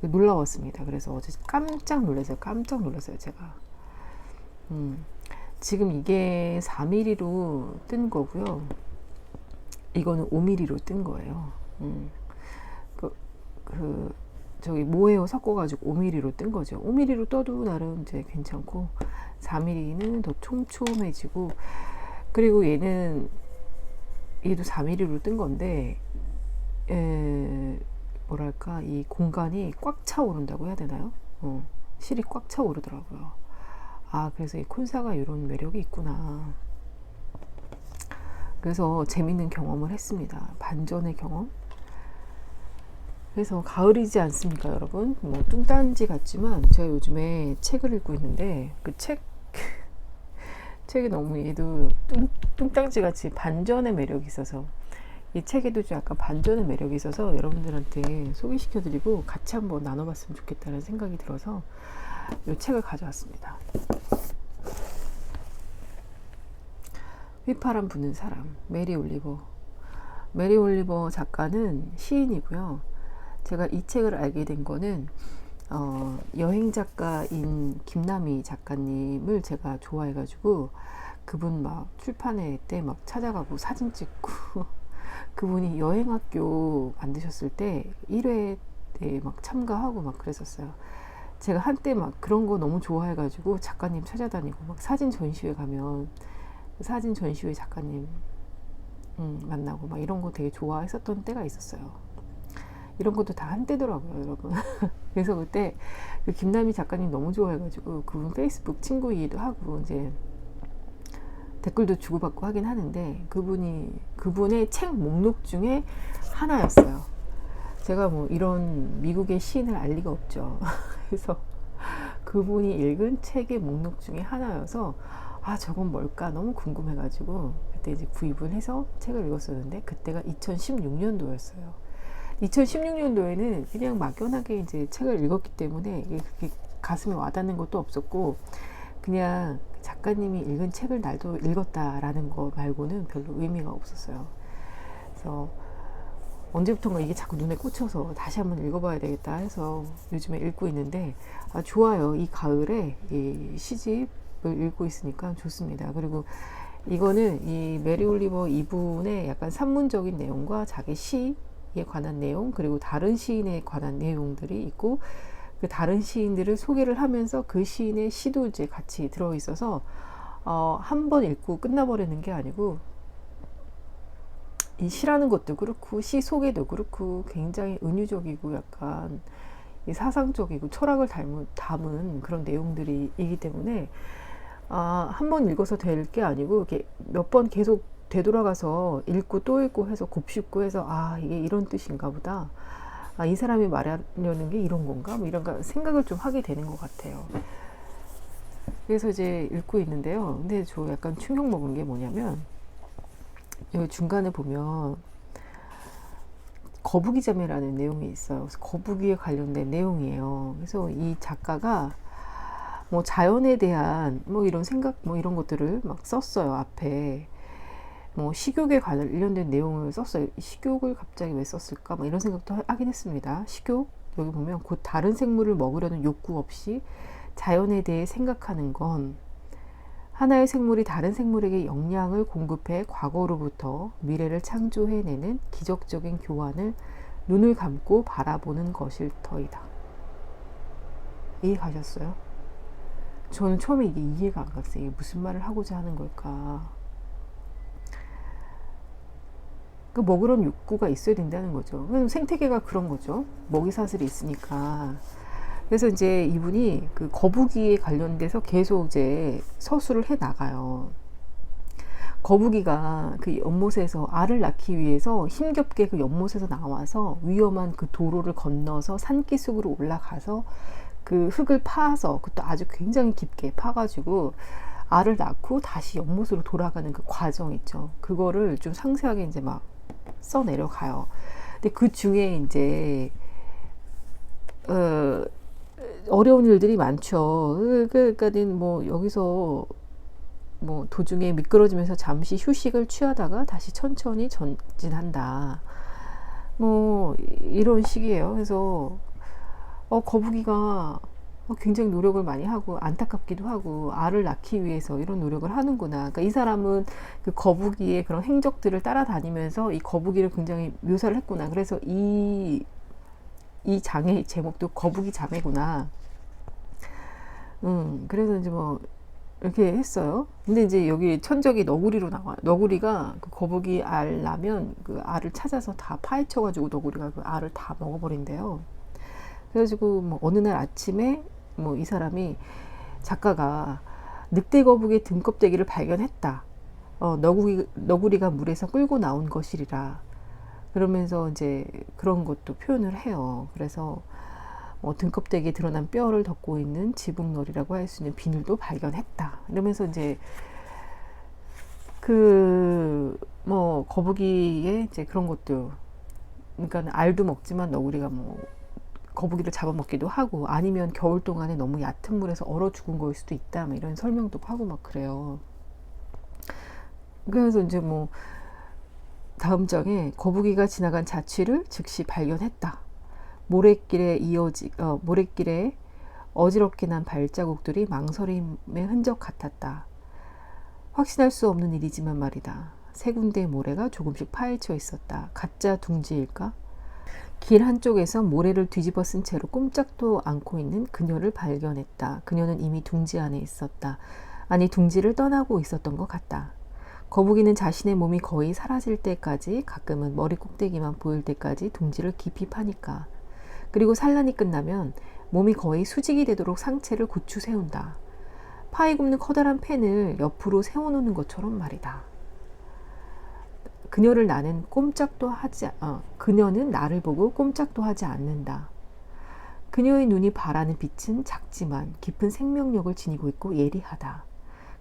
놀라웠습니다. 그래서 어제 깜짝 놀랐어요, 제가. 지금 이게 4mm로 뜬 거고요. 이거는 5mm로 뜬 거예요. 저기 모헤어 섞어가지고 5mm로 뜬 거죠. 5mm로 떠도 나름 이제 괜찮고, 4mm는 더 촘촘해지고, 그리고 얘도 4mm로 뜬 건데, 뭐랄까, 이 공간이 꽉 차오른다고 해야 되나요? 실이 꽉 차오르더라고요. 그래서 이 콘사가 이런 매력이 있구나. 그래서 재밌는 경험을 했습니다. 반전의 경험. 그래서 가을이지 않습니까, 여러분? 뭐 뚱딴지 같지만 제가 요즘에 책을 읽고 있는데 그 책이 너무 얘도 뚱딴지 같이 반전의 매력이 있어서, 이 책에도 좀 약간 반전의 매력이 있어서 여러분들한테 소개시켜드리고 같이 한번 나눠봤으면 좋겠다는 생각이 들어서 이 책을 가져왔습니다. 휘파람 부는 사람, 메리 올리버 작가는 시인이고요. 제가 이 책을 알게 된 거는 여행 작가인 김남희 작가님을 제가 좋아해가지고 그분 막 출판회 때 막 찾아가고 사진 찍고 그분이 여행학교 만드셨을 때 1회 때 막 참가하고 막 그랬었어요. 제가 한때 막 그런 거 너무 좋아해가지고 작가님 찾아다니고 막 사진 전시회 가면 사진 전시회 작가님 만나고 막 이런 거 되게 좋아했었던 때가 있었어요. 이런 것도 다 한때더라고요, 여러분. 그래서 그때 그 김남희 작가님 너무 좋아해가지고 그분 페이스북 친구이기도 하고 이제 댓글도 주고받고 하긴 하는데 그분의 책 목록 중에 하나였어요. 제가 뭐 이런 미국의 시인을 알 리가 없죠. 그래서 그분이 읽은 책의 목록 중에 하나여서 아 저건 뭘까 너무 궁금해가지고 그때 이제 구입을 해서 책을 읽었었는데 그때가 2016년도였어요. 2016년도에는 그냥 막연하게 이제 책을 읽었기 때문에 이게 그렇게 가슴에 와닿는 것도 없었고 그냥 작가님이 읽은 책을 나도 읽었다라는 거 말고는 별로 의미가 없었어요. 그래서 언제부턴가 이게 자꾸 눈에 꽂혀서 다시 한번 읽어봐야 되겠다 해서 요즘에 읽고 있는데 아, 좋아요. 이 가을에 이 시집을 읽고 있으니까 좋습니다. 그리고 이거는 이 메리 올리버 이분의 약간 산문적인 내용과 자기 시에 관한 내용 그리고 다른 시인에 관한 내용들이 있고 그 다른 시인들을 소개를 하면서 그 시인의 시도 이제 같이 들어있어서 한 번 읽고 끝나버리는 게 아니고 이 시라는 것도 그렇고 시 소개도 그렇고 굉장히 은유적이고 약간 사상적이고 철학을 담은 그런 내용들이기 때문에 한 번 읽어서 될 게 아니고 이렇게 몇 번 계속 되돌아가서 읽고 또 읽고 해서 곱씹고 해서 이게 이런 뜻인가 보다. 이 사람이 말하려는 게 이런 건가? 뭐 이런 생각을 좀 하게 되는 것 같아요. 그래서 이제 읽고 있는데요. 근데 저 약간 충격 먹은 게 뭐냐면 여기 중간에 보면 거북이 자매라는 내용이 있어요. 그래서 거북이에 관련된 내용이에요. 그래서 이 작가가 뭐 자연에 대한 뭐 이런 생각 뭐 이런 것들을 막 썼어요. 앞에 뭐 식욕에 관련된 내용을 썼어요. 식욕을 갑자기 왜 썼을까? 뭐 이런 생각도 하긴 했습니다. 식욕 여기 보면 곧 다른 생물을 먹으려는 욕구 없이 자연에 대해 생각하는 건 하나의 생물이 다른 생물에게 영양을 공급해 과거로부터 미래를 창조해내는 기적적인 교환을 눈을 감고 바라보는 것일 터이다. 이해가셨어요? 저는 처음에 이게 이해가 안 갔어요. 이게 무슨 말을 하고자 하는 걸까? 그 먹으려는 욕구가 있어야 된다는 거죠. 생태계가 그런 거죠. 먹이 사슬이 있으니까. 그래서 이제 이분이 그 거북이에 관련돼서 계속 이제 서술을 해 나가요. 거북이가 그 연못에서 알을 낳기 위해서 힘겹게 그 연못에서 나와서 위험한 그 도로를 건너서 산기슭으로 올라가서 그 흙을 파서 그것도 아주 굉장히 깊게 파가지고 알을 낳고 다시 연못으로 돌아가는 그 과정 있죠. 그거를 좀 상세하게 이제 막 써 내려가요. 근데 그 중에 이제 어려운 일들이 많죠. 그러니까 뭐 여기서 뭐 도중에 미끄러지면서 잠시 휴식을 취하다가 다시 천천히 전진한다. 뭐 이런 식이에요. 그래서 거북이가 굉장히 노력을 많이 하고 안타깝기도 하고 알을 낳기 위해서 이런 노력을 하는구나. 그러니까 이 사람은 그 거북이의 그런 행적들을 따라다니면서 이 거북이를 굉장히 묘사를 했구나. 그래서 이 장의 제목도 거북이 자매구나. 그래서 이제 뭐 이렇게 했어요. 근데 이제 여기 천적이 너구리로 나와요. 너구리가 그 거북이 알 나면 그 알을 찾아서 다 파헤쳐가지고 너구리가 그 알을 다 먹어버린대요. 그래가지고 뭐 어느 날 아침에 뭐 이 사람이 작가가 늑대 거북이의 등껍데기를 발견했다. 너구리가 물에서 끌고 나온 것이리라. 그러면서 이제 그런 것도 표현을 해요. 그래서 등껍데기에 드러난 뼈를 덮고 있는 지붕놀이라고 할 수 있는 비늘도 발견했다. 이러면서 이제 그 뭐 거북이의 이제 그런 것도 그러니까 알도 먹지만 너구리가 뭐 거북이를 잡아먹기도 하고 아니면 겨울 동안에 너무 얕은 물에서 얼어 죽은 거일 수도 있다. 뭐 이런 설명도 하고 막 그래요. 그래서 이제 뭐 다음 장에 거북이가 지나간 자취를 즉시 발견했다. 모래길에 어지럽게 난 발자국들이 망설임의 흔적 같았다. 확신할 수 없는 일이지만 말이다. 세 군데의 모래가 조금씩 파헤쳐 있었다. 가짜 둥지일까? 길 한쪽에서 모래를 뒤집어 쓴 채로 꼼짝도 않고 있는 그녀를 발견했다. 그녀는 이미 둥지 안에 있었다. 아니 둥지를 떠나고 있었던 것 같다. 거북이는 자신의 몸이 거의 사라질 때까지, 가끔은 머리 꼭대기만 보일 때까지 둥지를 깊이 파니까. 그리고 산란이 끝나면 몸이 거의 수직이 되도록 상체를 고추 세운다. 파이 굽는 커다란 팬을 옆으로 세워놓는 것처럼 말이다. 그녀는 나를 보고 꼼짝도 하지 않는다. 그녀의 눈이 바라는 빛은 작지만 깊은 생명력을 지니고 있고 예리하다.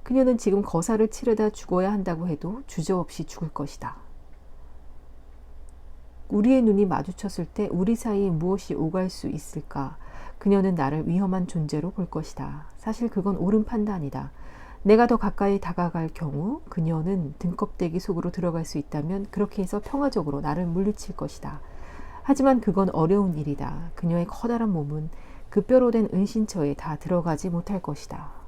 그녀는 지금 거사를 치르다 죽어야 한다고 해도 주저없이 죽을 것이다. 우리의 눈이 마주쳤을 때 우리 사이에 무엇이 오갈 수 있을까? 그녀는 나를 위험한 존재로 볼 것이다. 사실 그건 옳은 판단이다. 내가 더 가까이 다가갈 경우 그녀는 등껍데기 속으로 들어갈 수 있다면 그렇게 해서 평화적으로 나를 물리칠 것이다. 하지만 그건 어려운 일이다. 그녀의 커다란 몸은 그 뼈로 된 은신처에 다 들어가지 못할 것이다.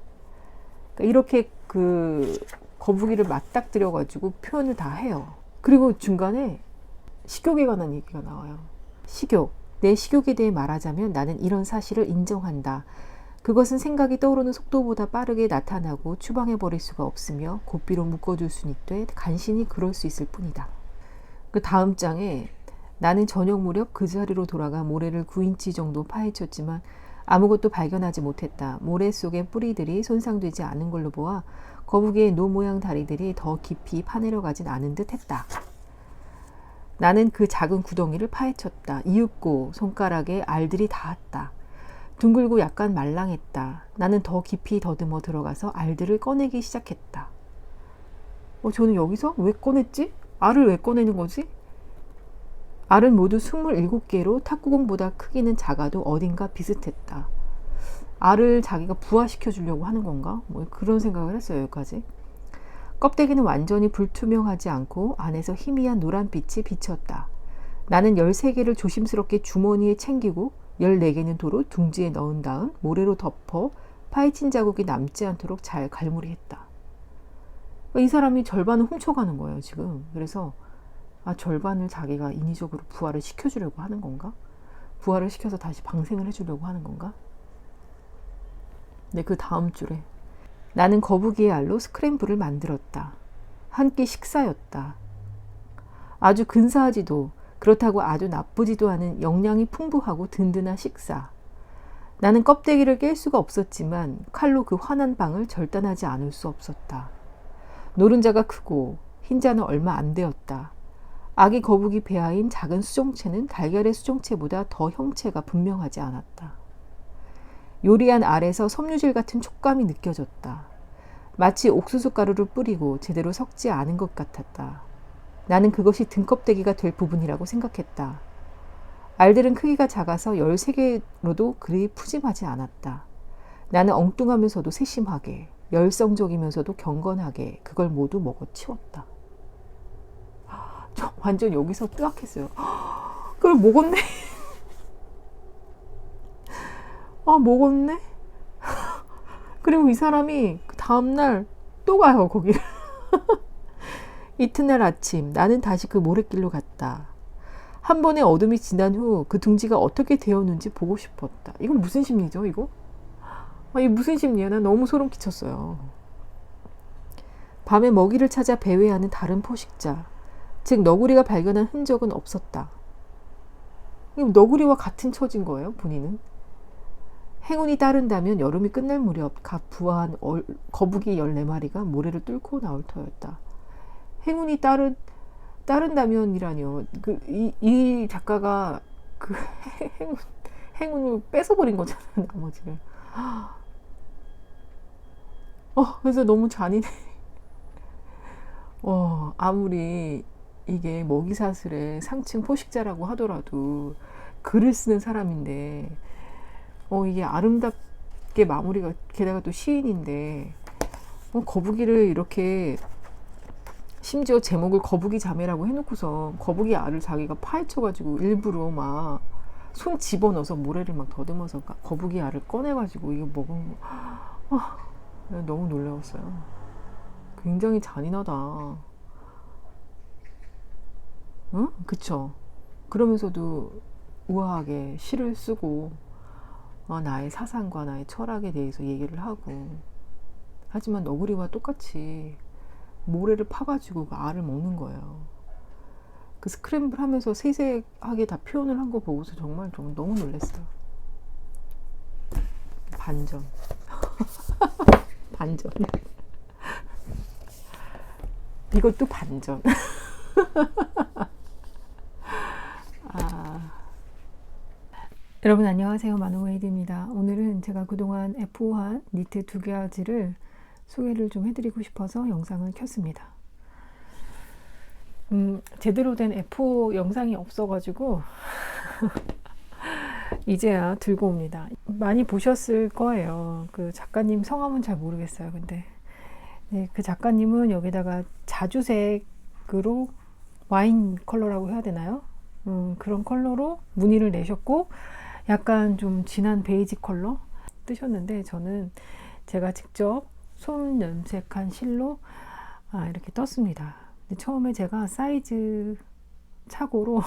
그러니까 이렇게 그 거북이를 맞닥뜨려 가지고 표현을 다 해요. 그리고 중간에 식욕에 관한 얘기가 나와요. 식욕. 내 식욕에 대해 말하자면 나는 이런 사실을 인정한다. 그것은 생각이 떠오르는 속도보다 빠르게 나타나고 추방해버릴 수가 없으며 고삐로 묶어줄 수는 있되 간신히 그럴 수 있을 뿐이다. 그 다음 장에 나는 저녁 무렵 그 자리로 돌아가 모래를 9인치 정도 파헤쳤지만 아무것도 발견하지 못했다. 모래 속의 뿌리들이 손상되지 않은 걸로 보아 거북이의 노 모양 다리들이 더 깊이 파내려가진 않은 듯 했다. 나는 그 작은 구덩이를 파헤쳤다. 이윽고 손가락에 알들이 닿았다. 둥글고 약간 말랑했다. 나는 더 깊이 더듬어 들어가서 알들을 꺼내기 시작했다. 저는 여기서 왜 꺼냈지? 알을 왜 꺼내는 거지? 알은 모두 27개로 탁구공보다 크기는 작아도 어딘가 비슷했다. 알을 자기가 부화시켜 주려고 하는 건가? 그런 생각을 했어요. 여기까지. 껍데기는 완전히 불투명하지 않고 안에서 희미한 노란빛이 비쳤다. 나는 13개를 조심스럽게 주머니에 챙기고 14개는 도로 둥지에 넣은 다음 모래로 덮어 파헤친 자국이 남지 않도록 잘 갈무리했다. 이 사람이 절반을 훔쳐가는 거예요, 지금. 그래서 절반을 자기가 인위적으로 부화를 시켜주려고 하는 건가? 부화를 시켜서 다시 방생을 해주려고 하는 건가? 네, 그 다음 줄에 나는 거북이의 알로 스크램블을 만들었다. 한 끼 식사였다. 아주 근사하지도 그렇다고 아주 나쁘지도 않은 영양이 풍부하고 든든한 식사. 나는 껍데기를 깰 수가 없었지만 칼로 그 환한 빵을 절단하지 않을 수 없었다. 노른자가 크고 흰자는 얼마 안 되었다. 아기 거북이 배아인 작은 수정체는 달걀의 수정체보다 더 형체가 분명하지 않았다. 요리한 알에서 섬유질 같은 촉감이 느껴졌다. 마치 옥수수 가루를 뿌리고 제대로 섞지 않은 것 같았다. 나는 그것이 등껍데기가 될 부분이라고 생각했다. 알들은 크기가 작아서 13개로도 그리 푸짐하지 않았다. 나는 엉뚱하면서도 세심하게, 열성적이면서도 경건하게 그걸 모두 먹어치웠다. 저 완전 여기서 뜨악했어요. 그걸 먹었네. 먹었네. 그리고 이 사람이 그 다음날 또 가요, 거기를. 이튿날 아침 나는 다시 그 모래길로 갔다. 한 번의 어둠이 지난 후 그 둥지가 어떻게 되었는지 보고 싶었다. 이건 무슨 심리죠, 이거? 이게 무슨 심리야? 난 너무 소름 끼쳤어요. 밤에 먹이를 찾아 배회하는 다른 포식자, 즉 너구리가 발견한 흔적은 없었다. 너구리와 같은 처진 거예요, 본인은. 행운이 따른다면 여름이 끝날 무렵 갓 부화한 거북이 14마리가 모래를 뚫고 나올 터였다. 행운이 따른다면이라뇨. 이 작가가 그 행운을 뺏어버린 거잖아요, 나머지를. 그래서 너무 잔인해. 아무리 이게 먹이사슬의 상층 포식자라고 하더라도 글을 쓰는 사람인데, 이게 아름답게 마무리가, 게다가 또 시인인데, 거북이를 이렇게, 심지어 제목을 거북이 자매라고 해놓고서 거북이 알을 자기가 파헤쳐가지고 일부러 막 손 집어넣어서 모래를 막 더듬어서 거북이 알을 꺼내가지고 이거 먹은 거. 너무 놀라웠어요. 굉장히 잔인하다. 응? 그쵸? 그러면서도 우아하게 시를 쓰고 나의 사상과 나의 철학에 대해서 얘기를 하고, 하지만 너구리와 똑같이 모래를 파가지고 그 알을 먹는 거예요. 그 스크램블 하면서 세세하게 다 표현을 한 거 보고서 정말 좀 너무 놀랐어요. 반전. 반전. 이것도 반전. 여러분 안녕하세요. 마노웨이드입니다. 오늘은 제가 그동안 F5한 니트 2가지를 소개를 좀 해드리고 싶어서 영상을 켰습니다. 제대로 된 F5 영상이 없어가지고 이제야 들고 옵니다. 많이 보셨을 거예요. 그 작가님 성함은 잘 모르겠어요. 근데 네, 그 작가님은 여기다가 자주색으로 와인 컬러라고 해야 되나요? 그런 컬러로 무늬를 내셨고 약간 좀 진한 베이지 컬러 뜨셨는데 저는 제가 직접 손 염색한 실로 이렇게 떴습니다. 근데 처음에 제가 사이즈 착오로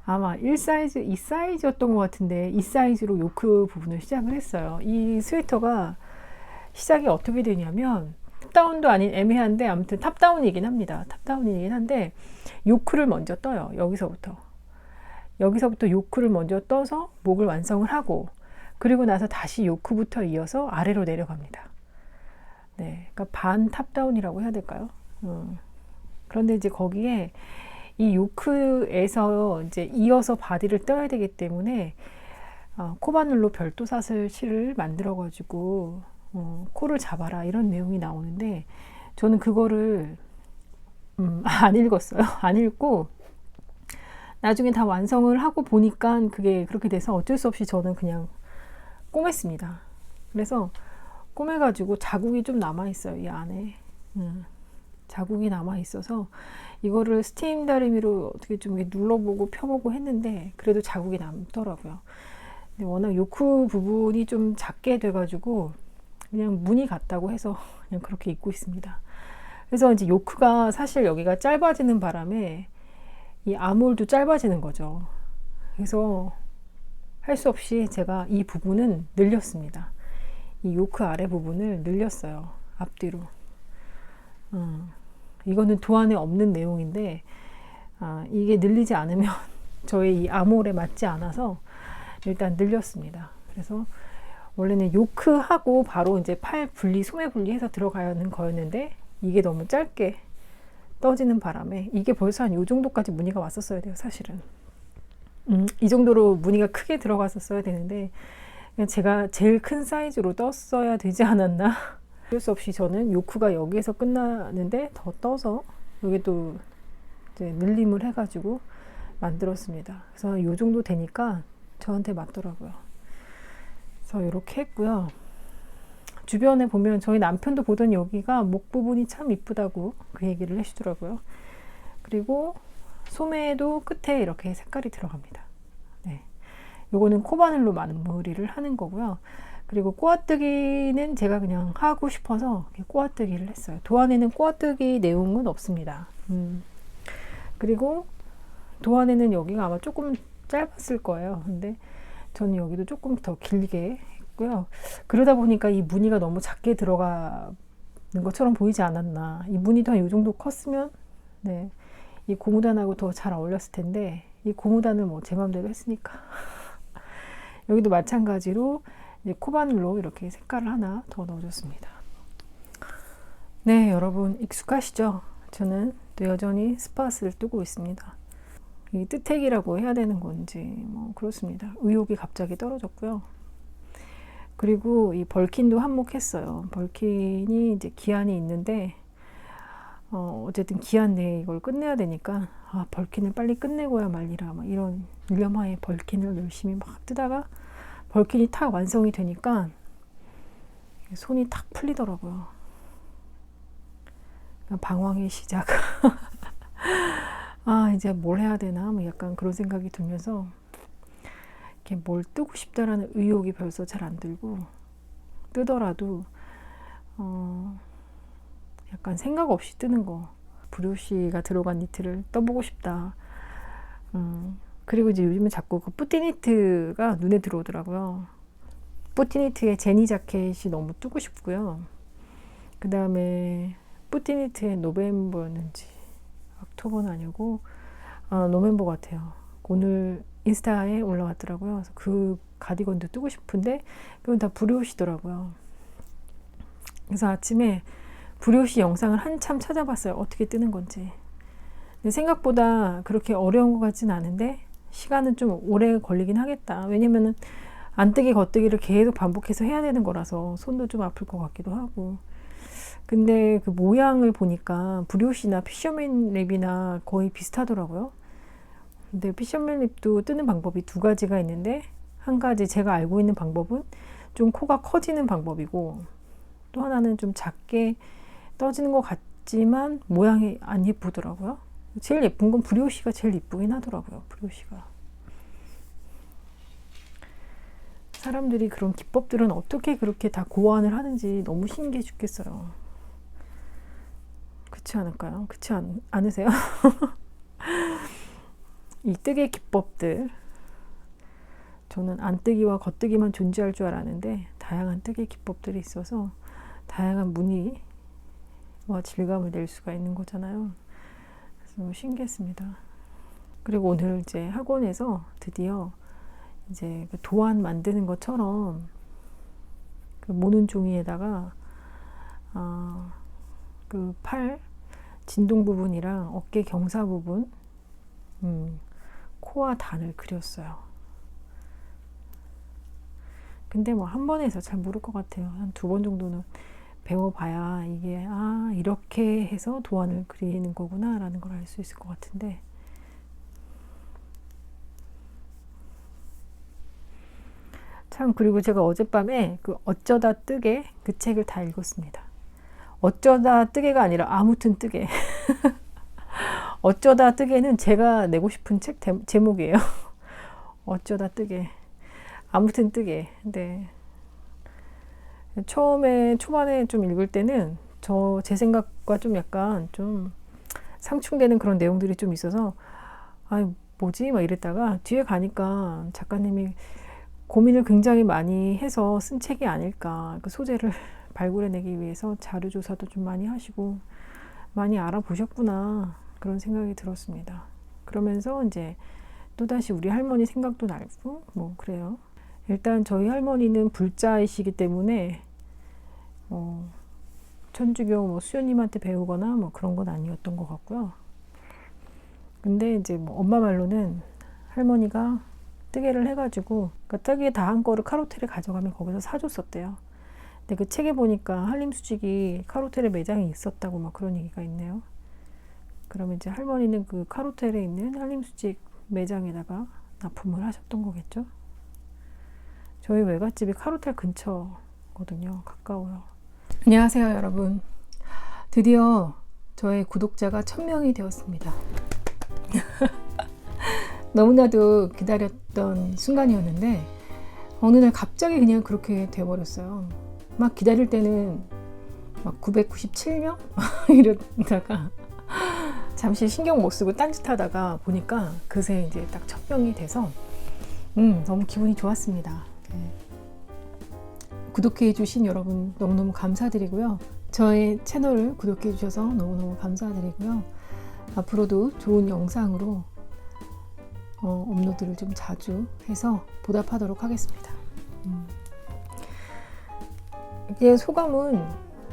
아마 1사이즈, 2사이즈였던 것 같은데 2사이즈로 요크 부분을 시작을 했어요. 이 스웨터가 시작이 어떻게 되냐면 탑다운도 아닌 애매한데 아무튼 탑다운이긴 합니다. 탑다운이긴 한데 요크를 먼저 떠요. 여기서부터 요크를 먼저 떠서 목을 완성을 하고 그리고 나서 다시 요크부터 이어서 아래로 내려갑니다. 네, 그러니까 반 탑다운이라고 해야 될까요? 그런데 이제 거기에 이 요크에서 이제 이어서 바디를 떠야 되기 때문에 코바늘로 별도 사슬 실을 만들어 가지고 코를 잡아라 이런 내용이 나오는데 저는 그거를 안 읽었어요. 안 읽고 나중에 다 완성을 하고 보니까 그게 그렇게 돼서 어쩔 수 없이 저는 그냥 꼬맸습니다. 그래서 꼬매가지고 자국이 좀 남아있어요. 이 안에 자국이 남아있어서 이거를 스팀 다리미로 어떻게 좀 눌러보고 펴보고 했는데 그래도 자국이 남더라고요. 근데 워낙 요크 부분이 좀 작게 돼가지고 그냥 무늬 같다고 해서 그냥 그렇게 입고 있습니다. 그래서 이제 요크가 사실 여기가 짧아지는 바람에 이 아몰도 짧아지는 거죠. 그래서 할 수 없이 제가 이 부분은 늘렸습니다. 이 요크 아래 부분을 늘렸어요. 앞뒤로. 이거는 도안에 없는 내용인데 이게 늘리지 않으면 저의 이 아몰에 맞지 않아서 일단 늘렸습니다. 그래서 원래는 요크하고 바로 이제 팔 분리, 소매 분리해서 들어가야 하는 거였는데 이게 너무 짧게 떠지는 바람에 이게 벌써 한 요 정도까지 무늬가 왔었어야 돼요. 사실은 이 정도로 무늬가 크게 들어갔었어야 되는데 그냥 제가 제일 큰 사이즈로 떴어야 되지 않았나. 어쩔 수 없이 저는 요크가 여기에서 끝나는데 더 떠서 여기도 이제 늘림을 해가지고 만들었습니다. 그래서 요 정도 되니까 저한테 맞더라고요. 그래서 이렇게 했고요. 주변에 보면 저희 남편도 보던 여기가 목 부분이 참 이쁘다고 그 얘기를 해주더라고요. 그리고 소매도 끝에 이렇게 색깔이 들어갑니다. 네, 요거는 코바늘로 마무리를 하는 거고요. 그리고 꼬아뜨기는 제가 그냥 하고 싶어서 꼬아뜨기를 했어요. 도안에는 꼬아뜨기 내용은 없습니다. 그리고 도안에는 여기가 아마 조금 짧았을 거예요. 근데 저는 여기도 조금 더 길게 했고요. 그러다 보니까 이 무늬가 너무 작게 들어가는 것처럼 보이지 않았나. 이 무늬도 한 이 정도 컸으면 네, 이 고무단하고 더 잘 어울렸을 텐데 이 고무단을 뭐 제 맘대로 했으니까 여기도 마찬가지로 이제 코바늘로 이렇게 색깔을 하나 더 넣어줬습니다. 네, 여러분 익숙하시죠? 저는 또 여전히 스팟을 뜨고 있습니다. 이 뜨택이라고 해야 되는 건지 뭐 그렇습니다. 의욕이 갑자기 떨어졌고요. 그리고 이 벌킨도 한몫했어요. 벌킨이 이제 기한이 있는데 어쨌든 기한 내에 이걸 끝내야 되니까 벌킨을 빨리 끝내고야 말리라 막 이런 일념하에 벌킨을 열심히 막 뜨다가 벌킨이 탁 완성이 되니까 손이 탁 풀리더라고요. 방황의 시작. 이제 뭘 해야 되나 뭐 약간 그런 생각이 들면서 이렇게 뭘 뜨고 싶다라는 의욕이 벌써 잘 안 들고 뜨더라도 약간 생각 없이 뜨는 거, 브로쉬가 들어간 니트를 떠보고 싶다. 그리고 이제 요즘은 자꾸 그 뿌띠니트가 눈에 들어오더라고요. 뿌띠니트의 제니 자켓이 너무 뜨고 싶고요. 그 다음에 스푸트니트의 노벰버였는지 옥토버는 아니고 노벰버 같아요. 오늘 인스타에 올라왔더라고요. 그래서 그 가디건도 뜨고 싶은데 그건 다 브리옷이더라고요. 그래서 아침에 브리옷이 영상을 한참 찾아봤어요. 어떻게 뜨는 건지. 근데 생각보다 그렇게 어려운 것 같진 않은데 시간은 좀 오래 걸리긴 하겠다. 왜냐면은 안뜨기 겉뜨기를 계속 반복해서 해야 되는 거라서 손도 좀 아플 것 같기도 하고. 근데 그 모양을 보니까 브리옷이나 피셔맨 랩이나 거의 비슷하더라고요. 근데 피셔맨 랩도 뜨는 방법이 두 가지가 있는데, 한 가지 제가 알고 있는 방법은 좀 코가 커지는 방법이고, 또 하나는 좀 작게 떠지는 것 같지만 모양이 안 예쁘더라고요. 제일 예쁜 건 브리오시가 제일 예쁘긴 하더라고요. 브리오시가. 사람들이 그런 기법들은 어떻게 그렇게 다 고안을 하는지 너무 신기해 죽겠어요. 그렇지 않을까요? 그렇지 않으세요? 이 뜨개 기법들, 저는 안뜨기와 겉뜨기만 존재할 줄 알았는데 다양한 뜨개 기법들이 있어서 다양한 무늬와 질감을 낼 수가 있는 거잖아요. 그래서 너무 신기했습니다. 그리고 오늘 이제 학원에서 드디어 이제 그 도안 만드는 것처럼 그 모는 종이에다가 그 팔 진동 부분이랑 어깨 경사 부분, 코와 단을 그렸어요. 근데 뭐 한 번에 해서 잘 모를 것 같아요. 한 2번 정도는 배워봐야 이게 이렇게 해서 도안을 그리는 거구나 라는 걸 알 수 있을 것 같은데, 참. 그리고 제가 어젯밤에 그 어쩌다 뜨개 그 책을 다 읽었습니다. 어쩌다 뜨개가 아니라 아무튼 뜨개. 어쩌다 뜨개는 제가 내고 싶은 책 제목이에요. 어쩌다 뜨개, 아무튼 뜨개. 근데 초반에 좀 읽을 때는 제 생각과 좀 약간 좀 상충되는 그런 내용들이 좀 있어서 뭐지? 막 이랬다가 뒤에 가니까 작가님이 고민을 굉장히 많이 해서 쓴 책이 아닐까. 그 소재를 발굴해내기 위해서 자료조사도 좀 많이 하시고 많이 알아보셨구나, 그런 생각이 들었습니다. 그러면서 이제 또다시 우리 할머니 생각도 나고 뭐 그래요. 일단 저희 할머니는 불자이시기 때문에 천주교 수녀님한테 배우거나 뭐 그런 건 아니었던 것 같고요. 근데 이제 뭐 엄마 말로는 할머니가 뜨개를 해가지고 그 뜨개 다 한 거를 카로텔에 가져가면 거기서 사줬었대요. 근데 그 책에 보니까 한림수직이 카로텔에 매장이 있었다고 막 그런 얘기가 있네요. 그러면 이제 할머니는 그 카로텔에 있는 한림수직 매장에다가 납품을 하셨던 거겠죠. 저희 외갓집이 카로텔 근처거든요. 가까워요. 안녕하세요, 여러분. 드디어 저의 구독자가 1000명이 되었습니다. 너무나도 기다렸던 순간이었는데 어느 날 갑자기 그냥 그렇게 돼버렸어요. 막 기다릴 때는 막 997명? 이러다가 잠시 신경 못 쓰고 딴짓하다가 보니까 그새 이제 딱 1000명이 돼서 너무 기분이 좋았습니다. 네. 구독해 주신 여러분 너무너무 감사드리고요. 저의 채널을 구독해 주셔서 너무너무 감사드리고요. 앞으로도 좋은 영상으로 업로드를 좀 자주 해서 보답하도록 하겠습니다. 이게 소감은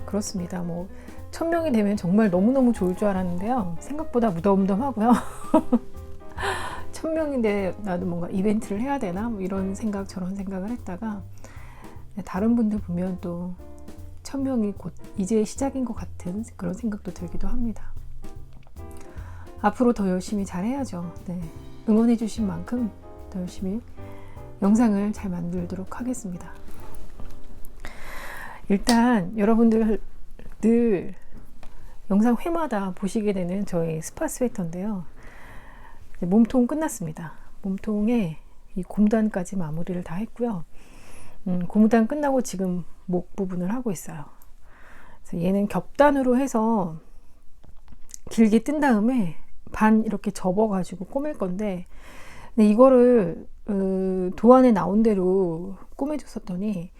그렇습니다. 뭐 1000명이 되면 정말 너무너무 좋을 줄 알았는데요. 생각보다 무덤덤하고요. 1000명인데 나도 뭔가 이벤트를 해야 되나? 뭐 이런 생각 저런 생각을 했다가 다른 분들 보면 또 1000명이 곧 이제 시작인 것 같은 그런 생각도 들기도 합니다. 앞으로 더 열심히 잘해야죠. 네. 응원해 주신 만큼 더 열심히 영상을 잘 만들도록 하겠습니다. 일단 여러분들 늘 영상 회마다 보시게 되는 저희 스파 스웨터인데요. 몸통 끝났습니다. 몸통에 이 고무단까지 마무리를 다 했고요. 고무단 끝나고 지금 목 부분을 하고 있어요. 그래서 얘는 겹단으로 해서 길게 뜬 다음에 반 이렇게 접어가지고 꼬맬 건데, 근데 이거를 도안에 나온 대로 꼬매줬었더니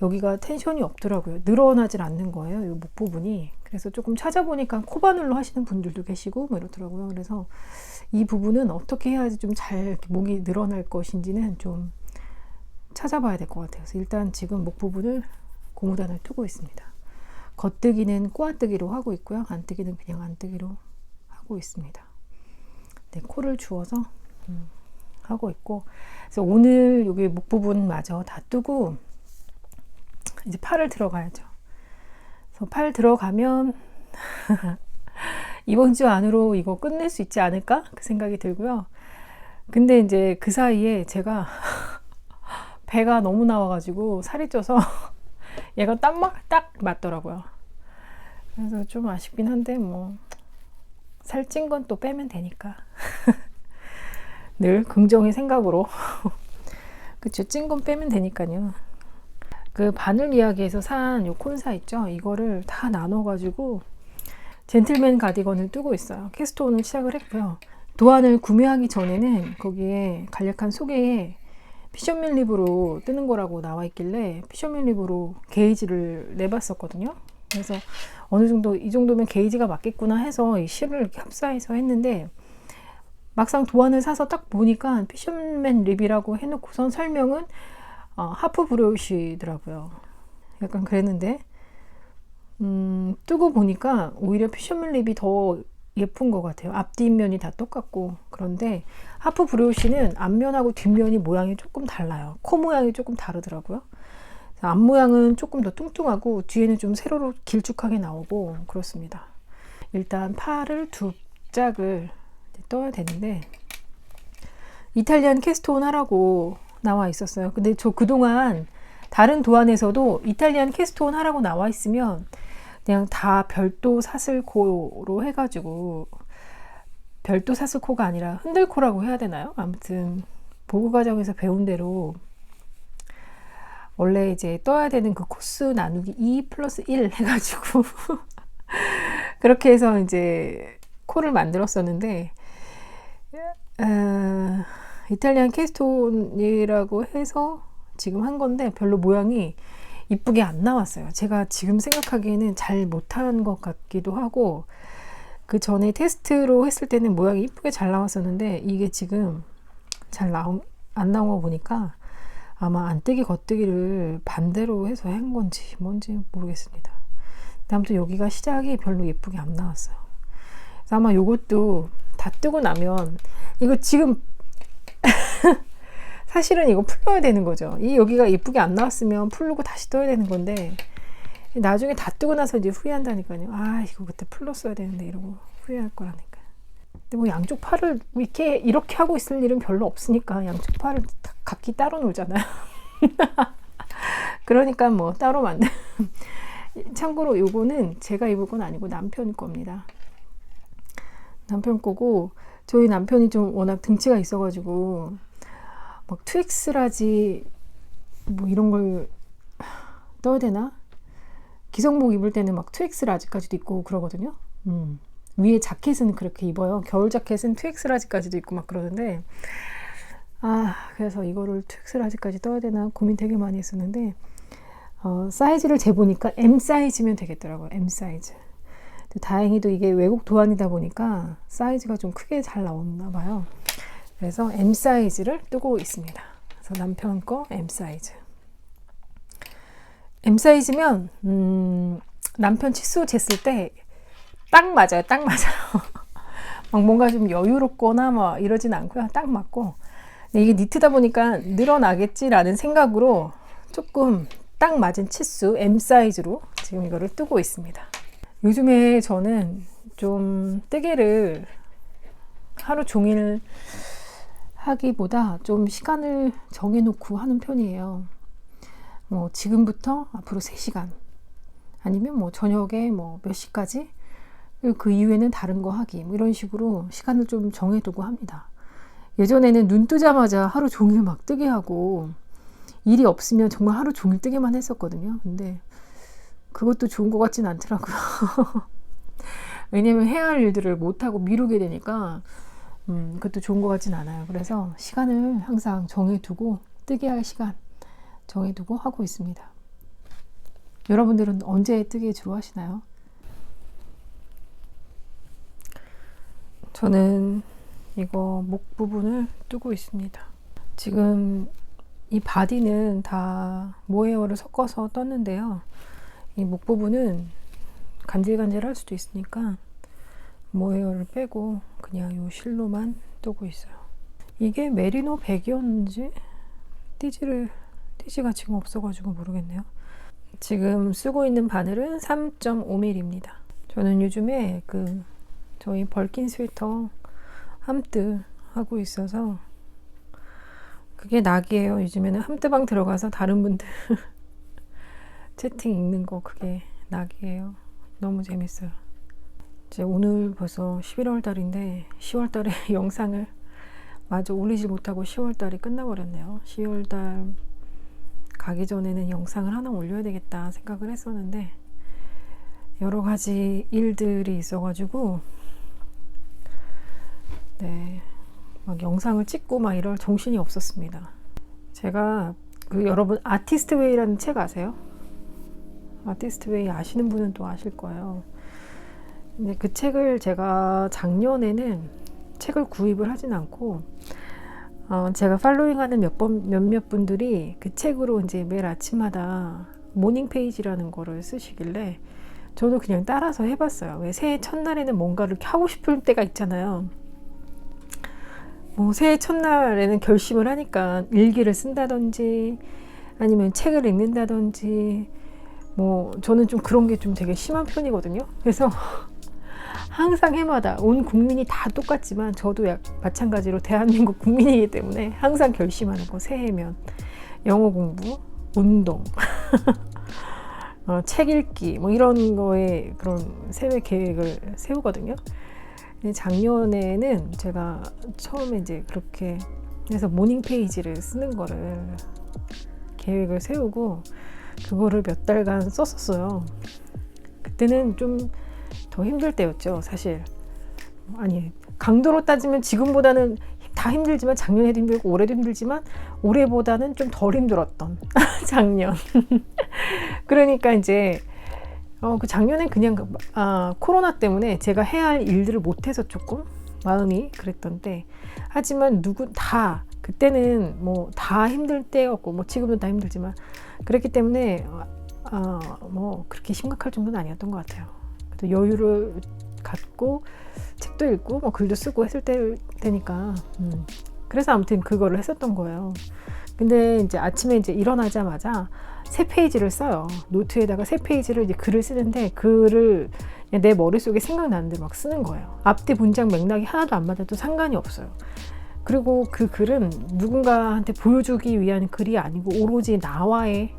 여기가 텐션이 없더라고요. 늘어나질 않는 거예요. 이 목 부분이. 그래서 조금 찾아보니까 코바늘로 하시는 분들도 계시고 뭐 이렇더라고요. 그래서 이 부분은 어떻게 해야지 좀 잘 목이 늘어날 것인지는 좀 찾아봐야 될 것 같아요. 그래서 일단 지금 목 부분을 고무단을 뜨고 있습니다. 겉뜨기는 꼬아뜨기로 하고 있고요. 안뜨기는 그냥 안뜨기로 하고 있습니다. 네, 코를 주워서 하고 있고, 그래서 오늘 여기 목 부분마저 다 뜨고 이제 팔을 들어가야죠. 그래서 팔 들어가면 이번 주 안으로 이거 끝낼 수 있지 않을까? 그 생각이 들고요. 근데 이제 그 사이에 제가 배가 너무 나와가지고 살이 쪄서 얘가 딱 맞더라고요. 그래서 좀 아쉽긴 한데 뭐 살찐 건 또 빼면 되니까 늘 긍정의 생각으로 그쵸, 찐 건 빼면 되니까요. 그 바늘 이야기에서 산 요 콘사 있죠? 이거를 다 나눠가지고 젠틀맨 가디건을 뜨고 있어요. 캐스톤을 시작을 했고요. 도안을 구매하기 전에는 거기에 간략한 소개에 피셔맨 립으로 뜨는 거라고 나와 있길래 피셔맨 립으로 게이지를 내봤었거든요. 그래서 어느 정도 이 정도면 게이지가 맞겠구나 해서 이 실을 이렇게 합사해서 했는데, 막상 도안을 사서 딱 보니까 피셔맨 립이라고 해놓고선 설명은 하프 브로시더라고요. 약간 그랬는데 뜨고 보니까 오히려 피셔맨 립이 더 예쁜 것 같아요. 앞뒷면이 다 똑같고. 그런데 하프 브로시는 앞면하고 뒷면이 모양이 조금 달라요. 코 모양이 조금 다르더라고요. 앞 모양은 조금 더 뚱뚱하고 뒤에는 좀 세로로 길쭉하게 나오고 그렇습니다. 일단 팔을 두 짝을 떠야 되는데, 이탈리안 캐스톤 하라고 나와 있었어요. 근데 저 그동안 다른 도안에서도 이탈리안 캐스톤 하라고 나와 있으면 그냥 다 별도 사슬코로 해가지고, 별도 사슬코가 아니라 흔들코라고 해야 되나요? 아무튼 보고 과정에서 배운 대로 원래 이제 떠야 되는 그 코스 나누기 2+1 해가지고 그렇게 해서 이제 코를 만들었었는데, 이탈리안 캐스톤이라고 해서 지금 한 건데 별로 모양이 이쁘게 안 나왔어요. 제가 지금 생각하기에는 잘 못한 것 같기도 하고, 그 전에 테스트로 했을 때는 모양이 이쁘게 잘 나왔었는데 이게 지금 안 나온 거 보니까 아마 안뜨기 겉뜨기를 반대로 해서 한 건지 뭔지 모르겠습니다. 아무튼 여기가 시작이 별로 예쁘게 안 나왔어요. 그래서 아마 요것도 다 뜨고 나면, 이거 지금 사실은 이거 풀러야 되는 거죠. 여기가 예쁘게 안 나왔으면 풀르고 다시 떠야 되는 건데, 나중에 다 뜨고 나서 이제 후회한다니까요. 아, 이거 그때 풀렀어야 되는데 이러고 후회할 거라니까. 근데 뭐 양쪽 팔을 이렇게 하고 있을 일은 별로 없으니까 양쪽 팔을 각기 따로 놀잖아요. 그러니까 뭐 따로 만든. 참고로 요거는 제가 입을 건 아니고 남편 겁니다. 남편 거고, 저희 남편이 좀 워낙 등치가 있어가지고 막 트윅스라지 뭐 이런 걸 떠야 되나? 기성복 입을 때는 막 트윅스라지까지도 입고 그러거든요. 위에 자켓은 그렇게 입어요. 겨울 자켓은 트윅스라지까지도 입고 막 그러는데, 그래서 이거를 트윅스라지까지 떠야 되나 고민 되게 많이 했었는데, 사이즈를 재보니까 M 사이즈면 되겠더라고요. M 사이즈. 다행히도 이게 외국 도안이다 보니까 사이즈가 좀 크게 잘 나왔나 봐요. 그래서 M 사이즈를 뜨고 있습니다. 그래서 남편 거 M 사이즈. M 사이즈면 남편 치수 쟀을 때 딱 맞아요. 딱 맞아요. 막 뭔가 좀 여유롭거나 뭐 이러진 않고요. 딱 맞고. 근데 이게 니트다 보니까 늘어나겠지라는 생각으로 조금 딱 맞은 치수 M 사이즈로 지금 이거를 뜨고 있습니다. 요즘에 저는 좀 뜨개를 하루 종일 하기보다 좀 시간을 정해놓고 하는 편이에요. 뭐 지금부터 앞으로 3시간, 아니면 뭐 저녁에 뭐 몇 시까지, 그 이후에는 다른 거 하기, 뭐 이런 식으로 시간을 좀 정해두고 합니다. 예전에는 눈 뜨자마자 하루 종일 막 뜨게 하고, 일이 없으면 정말 하루 종일 뜨게만 했었거든요. 근데 그것도 좋은 것 같진 않더라고요. 왜냐면 해야 할 일들을 못하고 미루게 되니까 그것도 좋은 것 같진 않아요. 그래서 시간을 항상 정해두고, 뜨게 할 시간 정해두고 하고 있습니다. 여러분들은 언제 뜨개 주로 하시나요? 저는 이거 목 부분을 뜨고 있습니다. 지금 이 바디는 다 모헤어를 섞어서 떴는데요. 이 목 부분은 간질간질 할 수도 있으니까 모헤어를 빼고 그냥 이 실로만 뜨고 있어요. 이게 메리노 100이었는지 띠지가 지금 없어가지고 모르겠네요. 지금 쓰고 있는 바늘은 3.5mm입니다. 저는 요즘에 저희 벌킨 스웨터 함뜨 하고 있어서 그게 낙이에요. 요즘에는 함뜨방 들어가서 다른 분들 채팅 읽는 거 그게 낙이에요. 너무 재밌어요. 이제 오늘 벌써 11월 달인데 10월 달에 영상을 마저 올리지 못하고 10월 달이 끝나버렸네요. 10월 달 가기 전에는 영상을 하나 올려야 되겠다 생각을 했었는데 여러 가지 일들이 있어가지고 막 영상을 찍고 막 이럴 정신이 없었습니다. 제가 여러분 아티스트 웨이라는 책 아세요? 아티스트 웨이 아시는 분은 또 아실 거예요. 근데 그 책을 제가 작년에는 책을 구입을 하진 않고 제가 팔로잉하는 몇몇 분들이 그 책으로 이제 매일 아침마다 모닝 페이지라는 거를 쓰시길래 저도 그냥 따라서 해봤어요. 왜 새해 첫날에는 뭔가를 하고 싶을 때가 있잖아요. 뭐 새해 첫날에는 결심을 하니까 일기를 쓴다든지 아니면 책을 읽는다든지 뭐 저는 좀 그런 게 좀 되게 심한 편이거든요. 그래서 항상 해마다 온 국민이 다 똑같지만 저도 마찬가지로 대한민국 국민이기 때문에 항상 결심하는 거 새해면 영어 공부, 운동, 책 읽기 뭐 이런 거에 그런 새해 계획을 세우거든요. 작년에는 제가 처음에 이제 그렇게 해서 모닝 페이지를 쓰는 거를 계획을 세우고 그거를 몇 달간 썼었어요. 그때는 좀 더 힘들 때였죠, 사실. 아니, 강도로 따지면 지금보다는 다 힘들지만 작년에도 힘들고 올해도 힘들지만 올해보다는 좀 덜 힘들었던 작년. 그러니까 이제 그 작년엔 그냥 코로나 때문에 제가 해야 할 일들을 못해서 조금 마음이 그랬던 때. 하지만 그때는 뭐 다 힘들 때였고 뭐 지금도 다 힘들지만 그랬기 때문에 뭐 그렇게 심각할 정도는 아니었던 것 같아요. 또 여유를 갖고 책도 읽고 뭐 글도 쓰고 했을 때니까 그래서 아무튼 그거를 했었던 거예요. 근데 이제 아침에 이제 일어나자마자 새 페이지를 써요. 노트에다가 새 페이지를 이제 글을 쓰는데 글을 내 머릿속에 생각나는 대로 막 쓰는 거예요. 앞뒤 문장 맥락이 하나도 안 맞아도 상관이 없어요. 그리고 그 글은 누군가한테 보여주기 위한 글이 아니고 오로지 나와의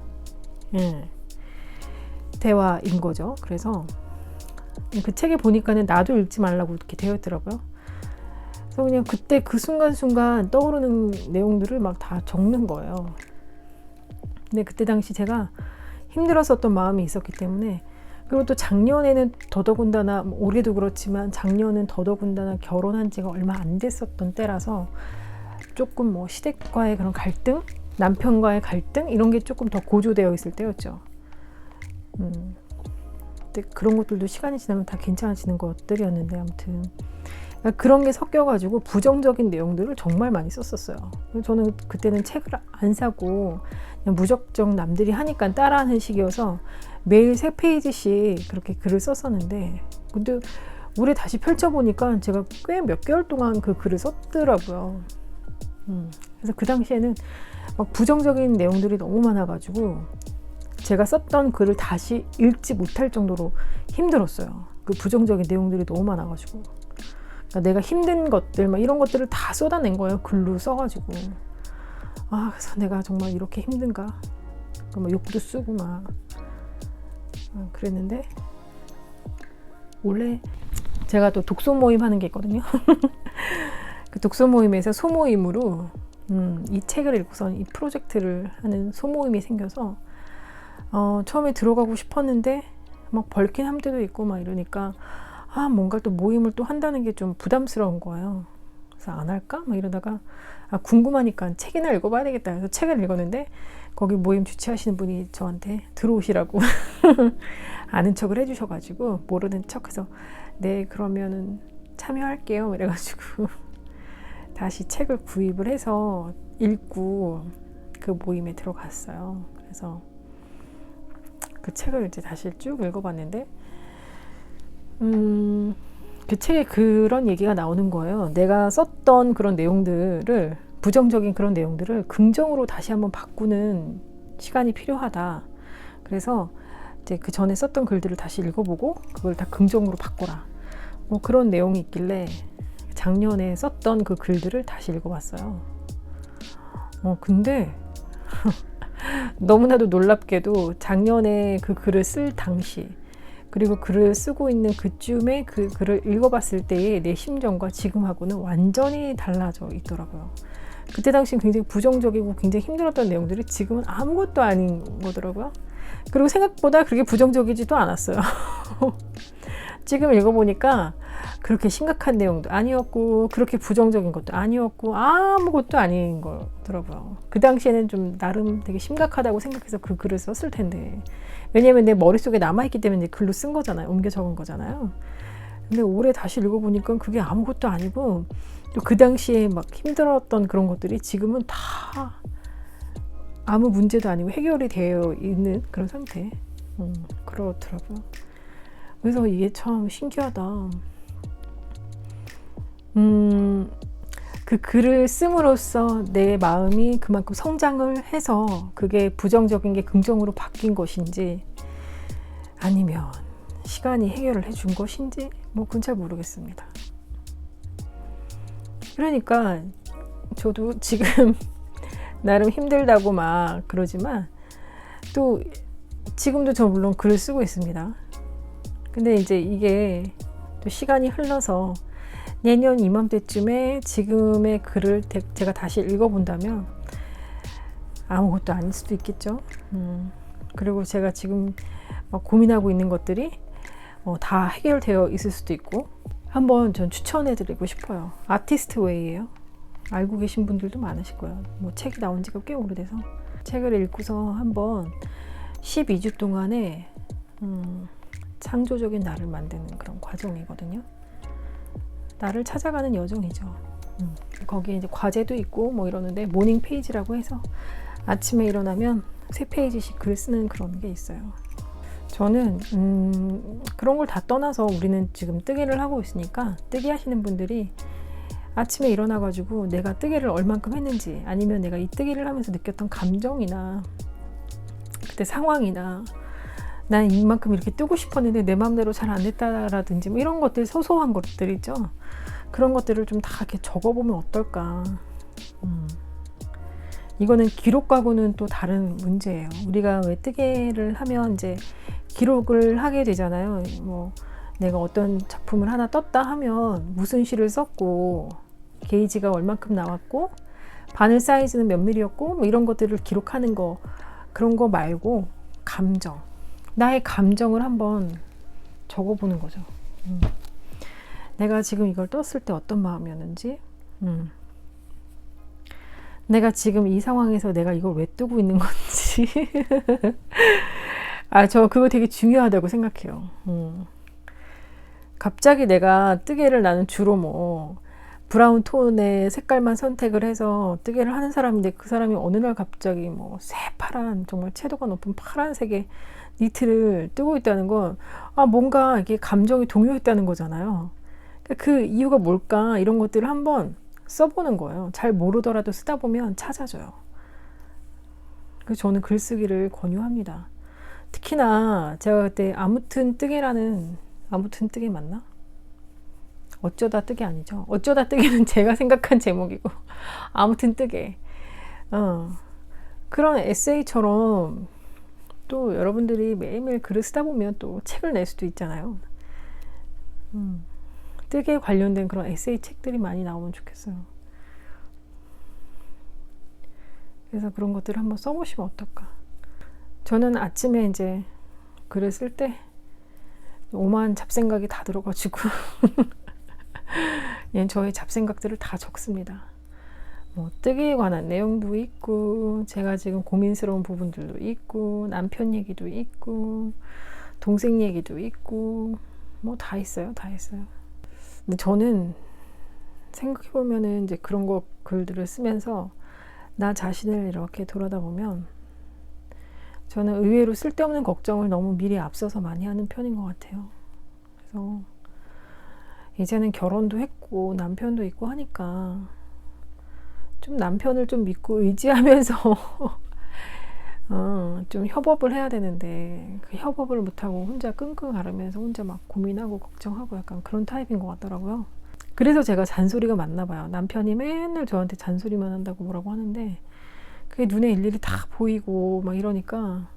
대화인 거죠. 그래서 그 책에 보니까는 나도 읽지 말라고 이렇게 되어 있더라고요. 그래서 그냥 그때 그 순간순간 떠오르는 내용들을 막 다 적는 거예요. 근데 그때 당시 제가 힘들었었던 마음이 있었기 때문에 그리고 또 작년에는 더더군다나 올해도 그렇지만 작년은 더더군다나 결혼한 지가 얼마 안 됐었던 때라서 조금 뭐 시댁과의 그런 갈등, 남편과의 갈등 이런 게 조금 더 고조되어 있을 때였죠. 근데 그런 것들도 시간이 지나면 다 괜찮아지는 것들이었는데 아무튼 그런 게 섞여가지고 부정적인 내용들을 정말 많이 썼었어요. 저는 그때는 책을 안 사고 그냥 무작정 남들이 하니까 따라하는 식이어서 매일 3페이지씩 그렇게 글을 썼었는데 근데 올해 다시 펼쳐보니까 제가 꽤 몇 개월 동안 그 글을 썼더라고요. 그래서 그 당시에는 막 부정적인 내용들이 너무 많아가지고 제가 썼던 글을 다시 읽지 못할 정도로 힘들었어요. 그 부정적인 내용들이 너무 많아가지고 그러니까 내가 힘든 것들 막 이런 것들을 다 쏟아낸 거예요. 글로 써가지고 그래서 내가 정말 이렇게 힘든가 막 욕도 쓰고 막 그랬는데 원래 제가 또 독서 모임 하는 게 있거든요. 그 독서 모임에서 소모임으로 이 책을 읽고선 이 프로젝트를 하는 소모임이 생겨서 처음에 들어가고 싶었는데 막 벌킨 함대도 있고 막 이러니까 뭔가 또 모임을 또 한다는 게 좀 부담스러운 거예요. 그래서 안 할까? 막 이러다가 궁금하니까 책이나 읽어봐야 되겠다 해서 책을 읽었는데 거기 모임 주최하시는 분이 저한테 들어오시라고 아는 척을 해주셔가지고 모르는 척해서 네 그러면은 참여할게요. 이래가지고 다시 책을 구입을 해서 읽고 그 모임에 들어갔어요. 그래서 그 책을 이제 다시 쭉 읽어봤는데 그 책에 그런 얘기가 나오는 거예요. 내가 썼던 그런 내용들을, 부정적인 그런 내용들을 긍정으로 다시 한번 바꾸는 시간이 필요하다. 그래서 이제 그 전에 썼던 글들을 다시 읽어보고 그걸 다 긍정으로 바꿔라. 뭐 그런 내용이 있길래 작년에 썼던 그 글들을 다시 읽어봤어요. 근데 너무나도 놀랍게도 작년에 그 글을 쓸 당시, 그리고 글을 쓰고 있는 그쯤에 그 글을 읽어봤을 때의 내 심정과 지금하고는 완전히 달라져 있더라고요. 그때 당시엔 굉장히 부정적이고 굉장히 힘들었던 내용들이 지금은 아무것도 아닌 거더라고요. 그리고 생각보다 그렇게 부정적이지도 않았어요. 지금 읽어보니까 그렇게 심각한 내용도 아니었고 그렇게 부정적인 것도 아니었고 아무것도 아닌 거더라고요. 그 당시에는 좀 나름 되게 심각하다고 생각해서 그 글을 썼을 텐데, 왜냐면 내 머릿속에 남아있기 때문에 글로 쓴 거잖아요. 옮겨 적은 거잖아요. 근데 올해 다시 읽어보니까 그게 아무것도 아니고 또 그 당시에 막 힘들었던 그런 것들이 지금은 다 아무 문제도 아니고 해결이 되어 있는 그런 상태. 그렇더라고요. 그래서 이게 참 신기하다. 그 글을 씀으로써 내 마음이 그만큼 성장을 해서 그게 부정적인 게 긍정으로 바뀐 것인지, 아니면 시간이 해결을 해준 것인지, 뭐 그건 잘 모르겠습니다. 그러니까 저도 지금 나름 힘들다고 막 그러지만 또 지금도 저 물론 글을 쓰고 있습니다. 근데 이제 이게 또 시간이 흘러서 내년 이맘때쯤에 지금의 글을 제가 다시 읽어본다면 아무것도 아닐 수도 있겠죠. 그리고 제가 지금 막 고민하고 있는 것들이 다 해결되어 있을 수도 있고, 한번 전 추천해드리고 싶어요. 아티스트 웨이예요. 알고 계신 분들도 많으실 거예요. 뭐 책이 나온 지가 꽤 오래돼서 책을 읽고서 한번 12주 동안에 창조적인 나를 만드는 그런 과정이거든요. 나를 찾아가는 여정이죠. 거기에 이제 과제도 있고 뭐 이러는데, 모닝 페이지라고 해서 아침에 일어나면 3페이지씩 글 쓰는 그런 게 있어요. 저는 그런 걸 다 떠나서 우리는 지금 뜨개를 하고 있으니까, 뜨개 하시는 분들이 아침에 일어나가지고 내가 뜨개를 얼만큼 했는지, 아니면 내가 이 뜨개를 하면서 느꼈던 감정이나 그때 상황이나, 난 이만큼 이렇게 뜨고 싶었는데 내 마음대로 잘 안 됐다라든지 뭐 이런 것들, 소소한 것들 있죠. 그런 것들을 좀 다 이렇게 적어보면 어떨까. 이거는 기록과고는 또 다른 문제예요. 우리가 왜 뜨개를 하면 이제 기록을 하게 되잖아요. 뭐 내가 어떤 작품을 하나 떴다 하면 무슨 실을 썼고, 게이지가 얼만큼 나왔고, 바늘 사이즈는 몇 밀리였고, 뭐 이런 것들을 기록하는 거, 그런 거 말고 감정, 나의 감정을 한번 적어보는 거죠. 내가 지금 이걸 떴을 때 어떤 마음이었는지, 내가 지금 이 상황에서 내가 이걸 왜 뜨고 있는 건지. 저 그거 되게 중요하다고 생각해요. 갑자기 내가 뜨개를, 나는 주로 뭐 브라운 톤의 색깔만 선택을 해서 뜨개를 하는 사람인데, 그 사람이 어느 날 갑자기 뭐 새파란, 정말 채도가 높은 파란색의 니트를 뜨고 있다는 건 뭔가 이게 감정이 동요했다는 거잖아요. 그 이유가 뭘까, 이런 것들을 한번 써보는 거예요. 잘 모르더라도 쓰다 보면 찾아져요. 그래서 저는 글쓰기를 권유합니다. 특히나 제가 그때 아무튼 뜨개라는, 아무튼 뜨개 맞나? 어쩌다 뜨개 아니죠. 어쩌다 뜨개는 제가 생각한 제목이고, 아무튼 뜨개. 그런 에세이처럼 또 여러분들이 매일매일 글을 쓰다 보면 또 책을 낼 수도 있잖아요. 뜨개에 관련된 그런 에세이 책들이 많이 나오면 좋겠어요. 그래서 그런 것들을 한번 써보시면 어떨까. 저는 아침에 이제 글을 쓸 때 오만 잡생각이 다 들어가지고 저의 잡생각들을 다 적습니다. 뭐 뜨개에 관한 내용도 있고, 제가 지금 고민스러운 부분들도 있고, 남편 얘기도 있고, 동생 얘기도 있고, 뭐 다 있어요. 다 있어요. 근데 저는 생각해보면은 이제 그런 거 글들을 쓰면서 나 자신을 이렇게 돌아다보면 저는 의외로 쓸데없는 걱정을 너무 미리 앞서서 많이 하는 편인 것 같아요. 그래서 이제는 결혼도 했고 남편도 있고 하니까 좀 남편을 좀 믿고 의지하면서 좀 협업을 해야 되는데 그 협업을 못하고 혼자 끙끙 앓으면서 혼자 막 고민하고 걱정하고 약간 그런 타입인 것 같더라고요. 그래서 제가 잔소리가 많나 봐요. 남편이 맨날 저한테 잔소리만 한다고 뭐라고 하는데 그게 눈에 일일이 다 보이고 막 이러니까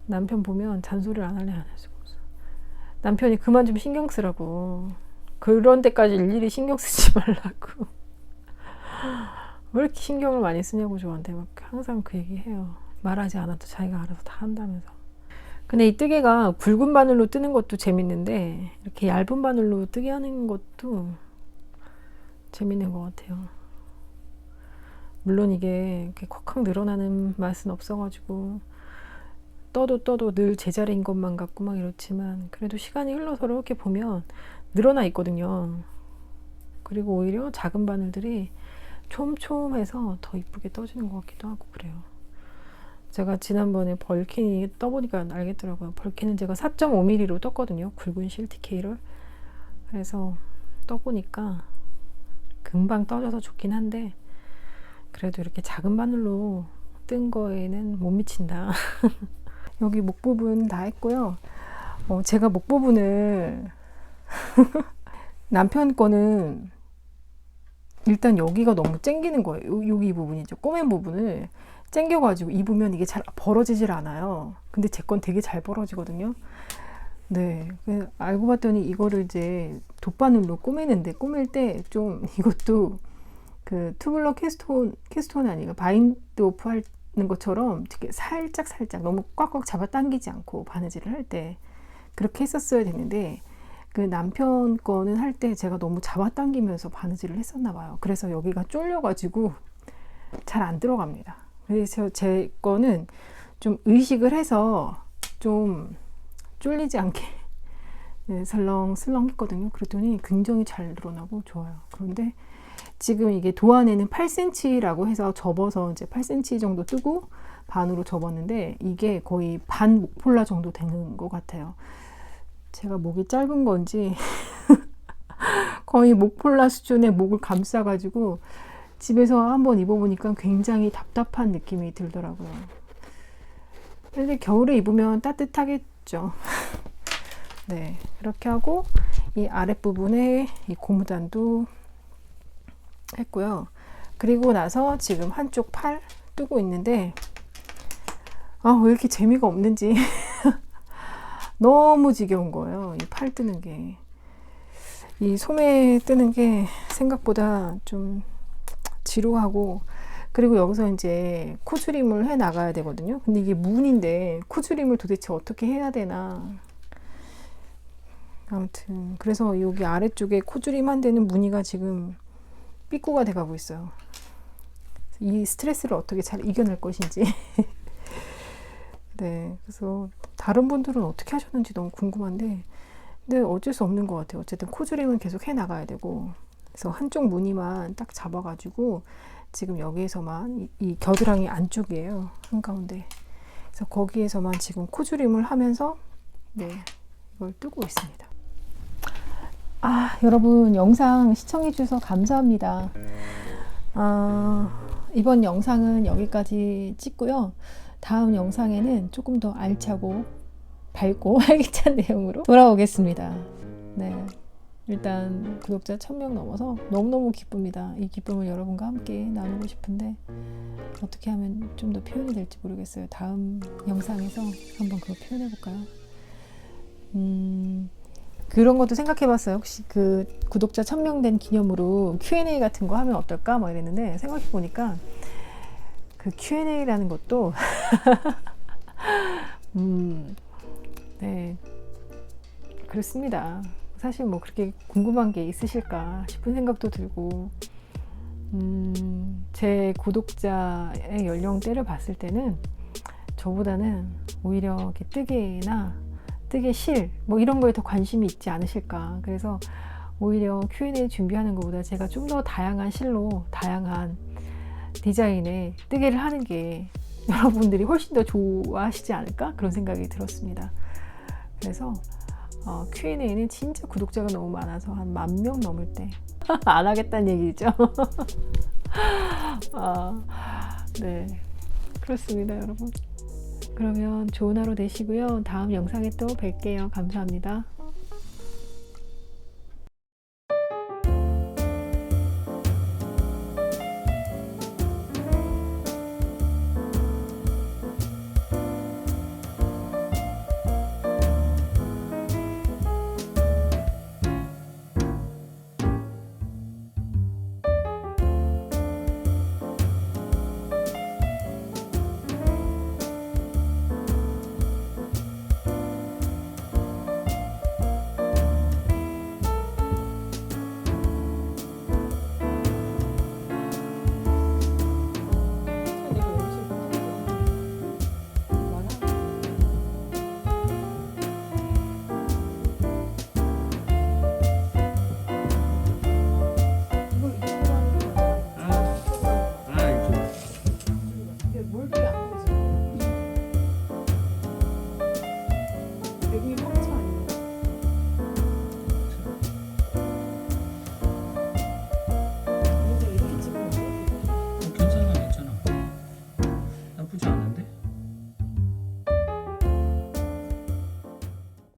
남편 보면 잔소리를 안 할래 안 할 수가 없어. 남편이 그만 좀 신경 쓰라고. 그런 데까지 일일이 신경 쓰지 말라고. 왜 이렇게 신경을 많이 쓰냐고 저한테 막 항상 그 얘기 해요. 말하지 않아도 자기가 알아서 다 한다면서. 근데 이 뜨개가 굵은 바늘로 뜨는 것도 재밌는데 이렇게 얇은 바늘로 뜨게 하는 것도 재밌는 것 같아요. 물론 이게 이렇게 콱콱 늘어나는 맛은 없어가지고 떠도 늘 제자리인 것만 같고 막 이렇지만 그래도 시간이 흘러서 이렇게 보면 늘어나 있거든요. 그리고 오히려 작은 바늘들이 촘촘해서 더 이쁘게 떠지는 것 같기도 하고 그래요. 제가 지난번에 벌킨이 떠보니까 알겠더라고요. 벌킨은 제가 4.5mm로 떴거든요. 굵은 실티케이를. 그래서 떠보니까 금방 떠져서 좋긴 한데 그래도 이렇게 작은 바늘로 뜬 거에는 못 미친다. 여기 목 부분 다 했고요. 제가 목 부분을 남편 거는 일단 여기가 너무 쨍기는 거예요. 여기 이 부분이죠. 꼬맨 부분을 쨍겨가지고 입으면 이게 잘 벌어지질 않아요. 근데 제 건 되게 잘 벌어지거든요. 네, 알고 봤더니 이거를 이제 돗바늘로 꼬매는데 꼬맬 때 좀 이것도 그 투블러 캐스톤이 아니고 바인드 오프 하는 것처럼 되게 살짝 너무 꽉꽉 잡아 당기지 않고 바느질을 할 때 그렇게 했었어야 되는데 그 남편 거는 할 때 제가 너무 잡아당기면서 바느질을 했었나 봐요. 그래서 여기가 쫄려가지고 잘 안 들어갑니다. 그래서 제 거는 좀 의식을 해서 좀 쫄리지 않게 네, 설렁설렁 했거든요. 그랬더니 굉장히 잘 늘어나고 좋아요. 그런데 지금 이게 도안에는 8cm라고 해서 접어서 이제 8cm 정도 뜨고 반으로 접었는데 이게 거의 반 목폴라 정도 되는 것 같아요. 제가 목이 짧은 건지 거의 목폴라 수준의 목을 감싸가지고 집에서 한번 입어보니까 굉장히 답답한 느낌이 들더라고요. 근데 겨울에 입으면 따뜻하겠죠. 네, 이렇게 하고 이 아랫부분에 이 고무단도 했고요. 그리고 나서 지금 한쪽 팔 뜨고 있는데 왜 이렇게 재미가 없는지 너무 지겨운 거예요. 이 팔 뜨는 게. 이 소매 뜨는 게 생각보다 좀 지루하고 그리고 여기서 이제 코줄임을 해 나가야 되거든요. 근데 이게 문인데 코줄임을 도대체 어떻게 해야 되나. 아무튼 그래서 여기 아래쪽에 코줄임 한 데는 무늬가 지금 삐꾸가 돼가고 있어요. 이 스트레스를 어떻게 잘 이겨낼 것인지. 네, 그래서 다른 분들은 어떻게 하셨는지 너무 궁금한데 근데 어쩔 수 없는 것 같아요. 어쨌든 코줄임은 계속 해 나가야 되고 그래서 한쪽 무늬만 딱 잡아가지고 지금 여기에서만 이 겨드랑이 안쪽이에요. 한가운데. 그래서 거기에서만 지금 코줄임을 하면서 네, 이걸 뜨고 있습니다. 여러분 영상 시청해 주셔서 감사합니다. 이번 영상은 여기까지 찍고요. 다음 영상에는 조금 더 알차고 밝고 활기찬 내용으로 돌아오겠습니다. 네, 일단 구독자 1000명 넘어서 너무너무 기쁩니다. 이 기쁨을 여러분과 함께 나누고 싶은데 어떻게 하면 좀 더 표현이 될지 모르겠어요. 다음 영상에서 한번 그거 표현해 볼까요? 그런 것도 생각해 봤어요. 혹시 그 구독자 1000명 된 기념으로 Q&A 같은 거 하면 어떨까? 막 이랬는데 생각해 보니까 그 Q&A라는 것도 네, 그렇습니다. 사실 뭐 그렇게 궁금한 게 있으실까 싶은 생각도 들고 제 구독자의 연령대를 봤을 때는 저보다는 오히려 이렇게 뜨개나 뜨개실 뭐 이런 거에 더 관심이 있지 않으실까. 그래서 오히려 Q&A 준비하는 것보다 제가 좀 더 다양한 실로 다양한 디자인의 뜨개를 하는 게 여러분들이 훨씬 더 좋아하시지 않을까 그런 생각이 들었습니다. 그래서 Q&A는 진짜 구독자가 너무 많아서 한 10,000명 넘을 때 안 하겠다는 얘기죠. 네, 그렇습니다, 여러분. 그러면 좋은 하루 되시고요. 다음 영상에 또 뵐게요. 감사합니다.